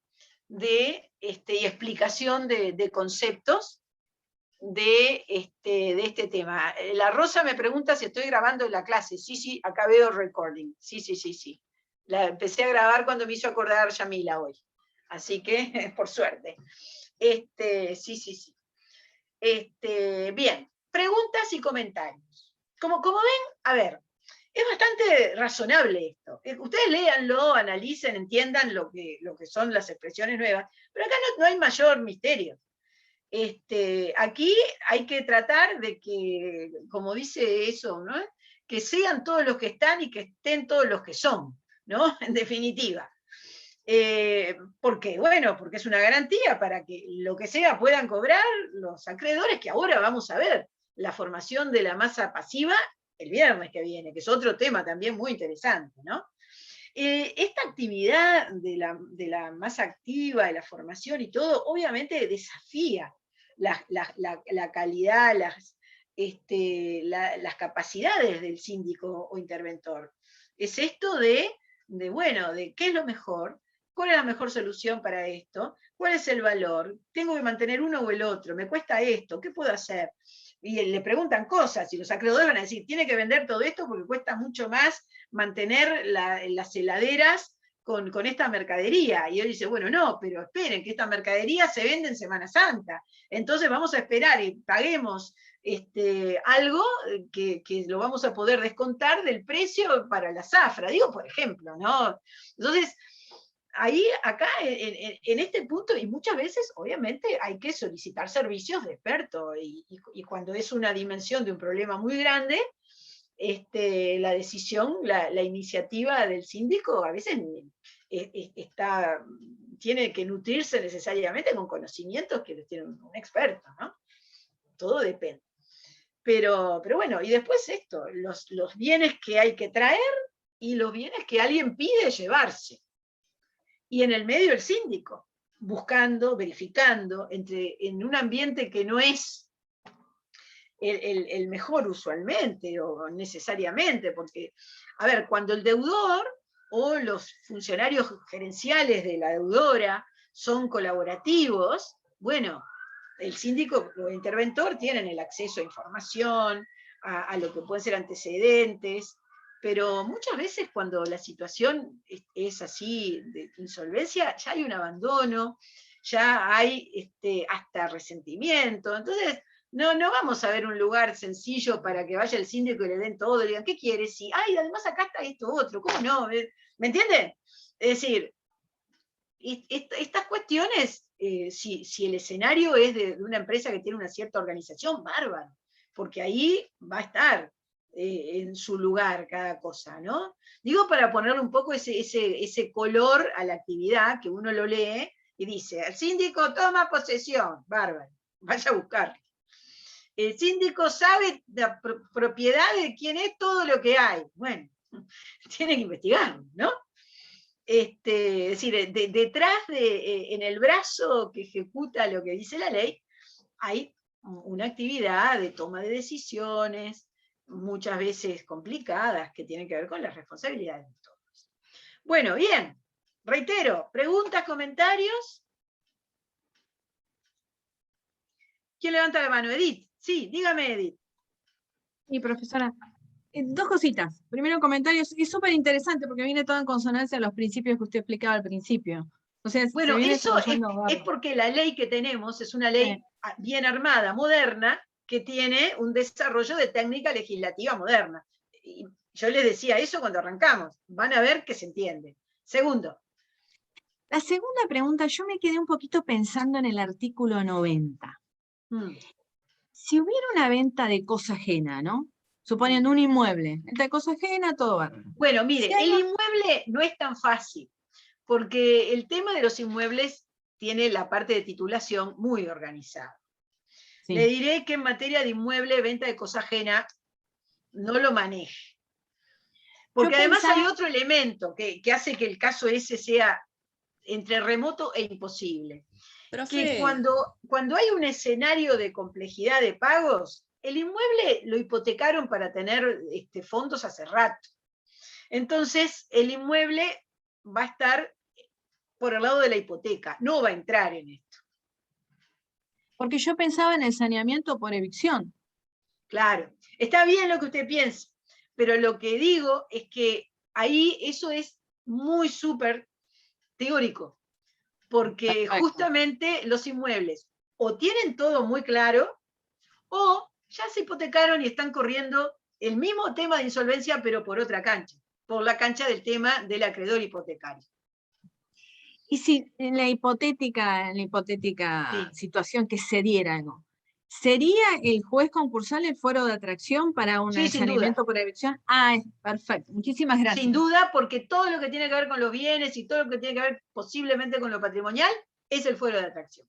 y explicación de conceptos de este tema. La Rosa me pregunta si estoy grabando la clase. Sí, acá veo recording. Sí. La empecé a grabar cuando me hizo acordar Yamila hoy. Así que, por suerte. Sí. Bien, preguntas y comentarios. Como ven, a ver, es bastante razonable esto. Ustedes léanlo, analicen, entiendan lo que son las expresiones nuevas, pero acá no hay mayor misterio. Aquí hay que tratar de que, como dice eso, ¿no?, que sean todos los que están y que estén todos los que son, ¿no? En definitiva. ¿Por qué? Bueno, porque es una garantía para que lo que sea puedan cobrar los acreedores, que ahora vamos a ver la formación de la masa pasiva el viernes que viene, que es otro tema también muy interesante, ¿no? Esta actividad de la masa activa, de la formación y todo, obviamente desafía la calidad, las capacidades del síndico o interventor. Es esto de qué es lo mejor, cuál es la mejor solución para esto, cuál es el valor, tengo que mantener uno o el otro, me cuesta esto, ¿qué puedo hacer? Y le preguntan cosas, y los acreedores van a decir, tiene que vender todo esto porque cuesta mucho más mantener las heladeras con esta mercadería. Y él dice, bueno, no, pero esperen, que esta mercadería se vende en Semana Santa. Entonces vamos a esperar y paguemos algo que lo vamos a poder descontar del precio para la zafra, digo, por ejemplo, ¿no? Entonces, ahí, acá, en este punto, y muchas veces, obviamente, hay que solicitar servicios de experto, y cuando es una dimensión de un problema muy grande, la decisión, la iniciativa del síndico a veces tiene que nutrirse necesariamente con conocimientos que tiene un experto, ¿no? Todo depende. Pero bueno, y después esto, los bienes que hay que traer y los bienes que alguien pide llevarse. Y en el medio el síndico, buscando, verificando, en un ambiente que no es el mejor usualmente, o necesariamente, porque, a ver, cuando el deudor o los funcionarios gerenciales de la deudora son colaborativos, bueno, el síndico o el interventor tienen el acceso a información, a lo que pueden ser antecedentes, pero muchas veces cuando la situación es así de insolvencia, ya hay un abandono, ya hay hasta resentimiento. Entonces, no vamos a ver un lugar sencillo para que vaya el síndico y le den todo, le digan, ¿qué quieres? Y, ay, además acá está esto otro, ¿cómo no? ¿Me entienden? Es decir, estas cuestiones, si el escenario es de una empresa que tiene una cierta organización, bárbaro, porque ahí va a estar en su lugar cada cosa, ¿no? Digo para ponerle un poco ese color a la actividad, que uno lo lee y dice, el síndico toma posesión, bárbaro, vaya a buscarlo. El síndico sabe la propiedad de quién es todo lo que hay. Bueno, tiene que investigarlo, ¿no? Es decir, detrás en el brazo que ejecuta lo que dice la ley, hay una actividad de toma de decisiones, muchas veces complicadas, que tienen que ver con las responsabilidades de todos. Bueno, bien, reitero, preguntas, comentarios. ¿Quién levanta la mano? Edith. Sí, dígame, Edith. Sí, profesora. Dos cositas. Primero, comentarios. Es súper interesante porque viene todo en consonancia a los principios que usted explicaba al principio. O sea, bueno, eso es porque la ley que tenemos es una ley bien armada, moderna, que tiene un desarrollo de técnica legislativa moderna. Y yo les decía eso cuando arrancamos. Van a ver que se entiende. Segundo. La segunda pregunta, yo me quedé un poquito pensando en el artículo 90. Si hubiera una venta de cosa ajena, ¿no? Suponiendo un inmueble, venta de cosa ajena, todo va. Bueno, mire, el inmueble no es tan fácil, porque el tema de los inmuebles tiene la parte de titulación muy organizada. Sí. Le diré que en materia de inmueble, venta de cosa ajena, no lo maneje. Porque además hay otro elemento que hace que el caso ese sea entre remoto e imposible. Que cuando hay un escenario de complejidad de pagos, el inmueble lo hipotecaron para tener fondos hace rato. Entonces, el inmueble va a estar por el lado de la hipoteca, no va a entrar en esto. Porque yo pensaba en el saneamiento por evicción. Claro, está bien lo que usted piensa, pero lo que digo es que ahí eso es muy súper teórico, porque justamente los inmuebles o tienen todo muy claro, o ya se hipotecaron y están corriendo el mismo tema de insolvencia, pero por otra cancha, por la cancha del tema del acreedor hipotecario. Y si en la hipotética situación que se diera, ¿no? ¿Sería el juez concursal el fuero de atracción para un saneamiento por evicción? Ah, perfecto. Muchísimas gracias. Sin duda, porque todo lo que tiene que ver con los bienes y todo lo que tiene que ver posiblemente con lo patrimonial es el fuero de atracción.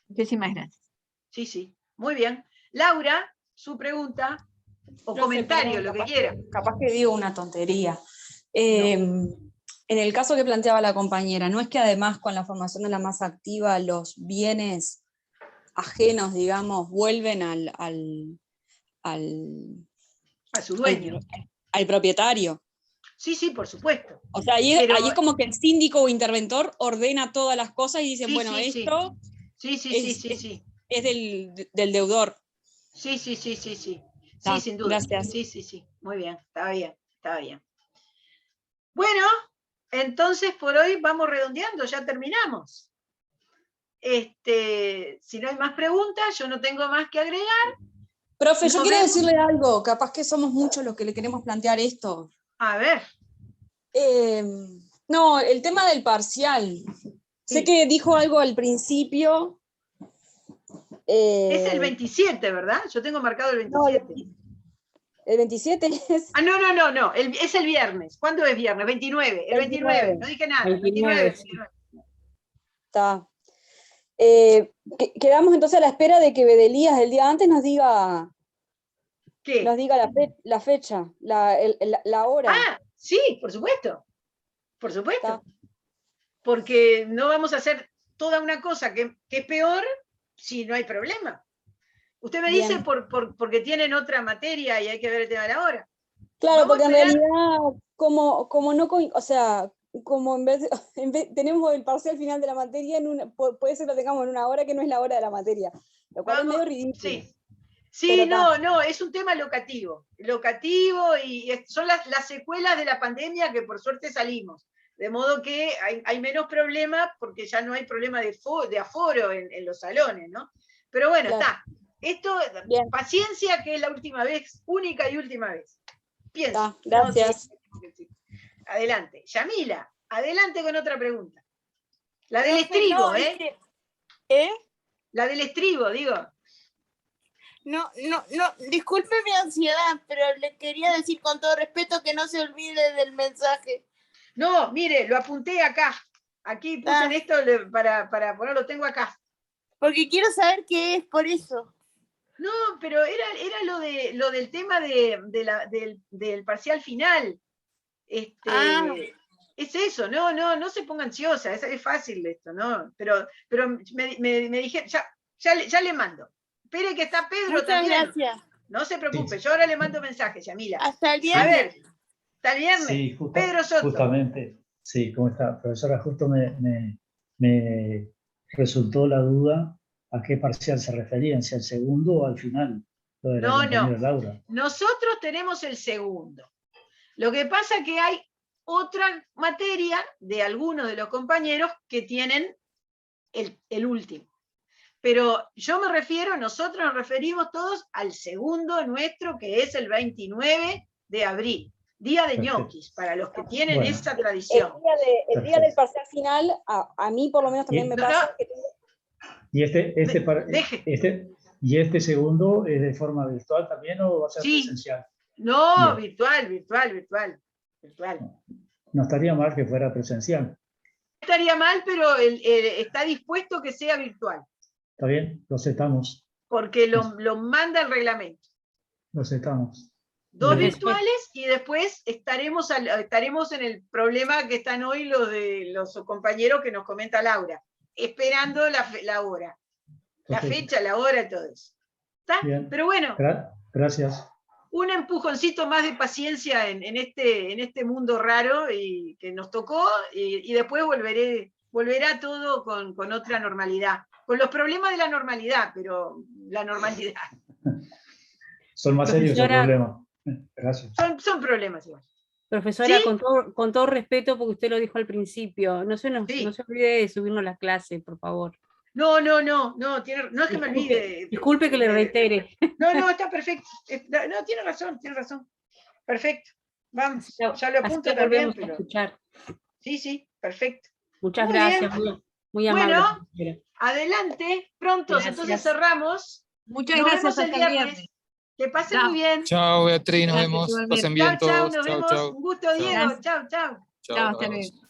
Muchísimas gracias. Sí, sí. Muy bien. Laura, su pregunta o comentario, lo que quiera. Capaz que digo una tontería. En el caso que planteaba la compañera, ¿no es que además con la formación de la masa activa los bienes ajenos, digamos, vuelven a su dueño? Al propietario? Sí, sí, por supuesto. O sea, ahí es como que el síndico o interventor ordena todas las cosas y dice, bueno, esto es del deudor. Sí. Sí, sin duda. Gracias. Sí. Muy bien, estaba bien. Bueno, entonces por hoy vamos redondeando, ya terminamos. Si no hay más preguntas, yo no tengo más que agregar. Profe, yo quiero decirle algo, capaz que somos muchos los que le queremos plantear esto. A ver. No, el tema del parcial. Sí. Sé que dijo algo al principio. Es el 27, ¿verdad? Yo tengo marcado el 27. No, ¿el 27 es? Ah, no. Es el viernes. ¿Cuándo es viernes? 29. El 29. No dije nada. 29. Está. Quedamos entonces a la espera de que Bedelías el día antes nos diga... ¿Qué? Nos diga la fecha, la hora. Ah, sí, por supuesto. Por supuesto. Está. Porque no vamos a hacer toda una cosa que es peor si no hay problema. Usted me dice Bien. porque tienen otra materia y hay que ver el tema de la hora. Claro, Vamos porque a en esperar. realidad, como no, o sea, como tenemos el parcial final de la materia, puede ser que lo tengamos en una hora que no es la hora de la materia, lo cual es medio ridículo. Sí. Sí, Pero no, es un tema locativo y son las secuelas de la pandemia que por suerte salimos. De modo que hay menos problemas porque ya no hay problema de aforo en los salones, ¿no? Pero bueno, claro. está. Esto, Bien. paciencia, que es la última vez, única y última vez. Pienso. Gracias. No, sí. Adelante. Yamila, adelante con otra pregunta. La del Profe, estribo, no, ¿eh? La del estribo, digo. No, disculpe mi ansiedad, pero le quería decir con todo respeto que no se olvide del mensaje. No, mire, lo apunté acá. Aquí puse en esto para ponerlo, tengo acá. Porque quiero saber qué es, por eso. No, pero era lo del tema del parcial final. Es eso, no se ponga ansiosa, es fácil esto, ¿no? Pero me dije, ya le mando. Espere que está Pedro Muchas también. Gracias. No se preocupe, yo ahora le mando mensaje, Yamila. Hasta el viernes. A ver, ¿hasta el viernes? Sí, Pedro Soto. justamente. Sí, ¿cómo está? Profesora, justo me resultó la duda a qué parcial se referían, si al segundo o al final. Lo de la compañera Laura. Nosotros tenemos el segundo. Lo que pasa es que hay otra materia de algunos de los compañeros que tienen el último. Pero yo me refiero, nosotros nos referimos todos al segundo nuestro, que es el 29 de abril, día de ñoquis, para los que tienen esa tradición. El día del parcial final, a mí por lo menos también me pasa que tengo... ¿Y este segundo es de forma virtual también o va a ser presencial? No, virtual. No estaría mal que fuera presencial. No estaría mal, pero está dispuesto que sea virtual. ¿Está bien? Lo aceptamos. Porque lo manda el reglamento. Lo aceptamos. 2 virtuales y después estaremos en el problema que están hoy los compañeros que nos comenta Laura, esperando la hora. La fecha, la hora y todo eso. ¿Está? Bien. Pero bueno. Gracias. Un empujoncito más de paciencia en este mundo raro y que nos tocó, y después volverá todo con otra normalidad. Con los problemas de la normalidad, pero la normalidad. Son más serios los problemas. Gracias. Son problemas igual. Profesora, ¿Sí? con todo respeto, porque usted lo dijo al principio, no se olvide de subirnos la clase, por favor. No es que me olvide. Disculpe que le reitere. No, está perfecto. No, tiene razón. Perfecto. Vamos, ya lo apunto también. Pero... escuchar. Sí, perfecto. Muchas gracias, muy amable. Bueno, adelante, prontos, entonces cerramos. Muchas gracias, el viernes. Que pasen muy bien. Chao, Beatriz, nos vemos. Pasen bien todos. Chao, nos vemos. Un gusto, Diego. Chao. Chao, hasta luego.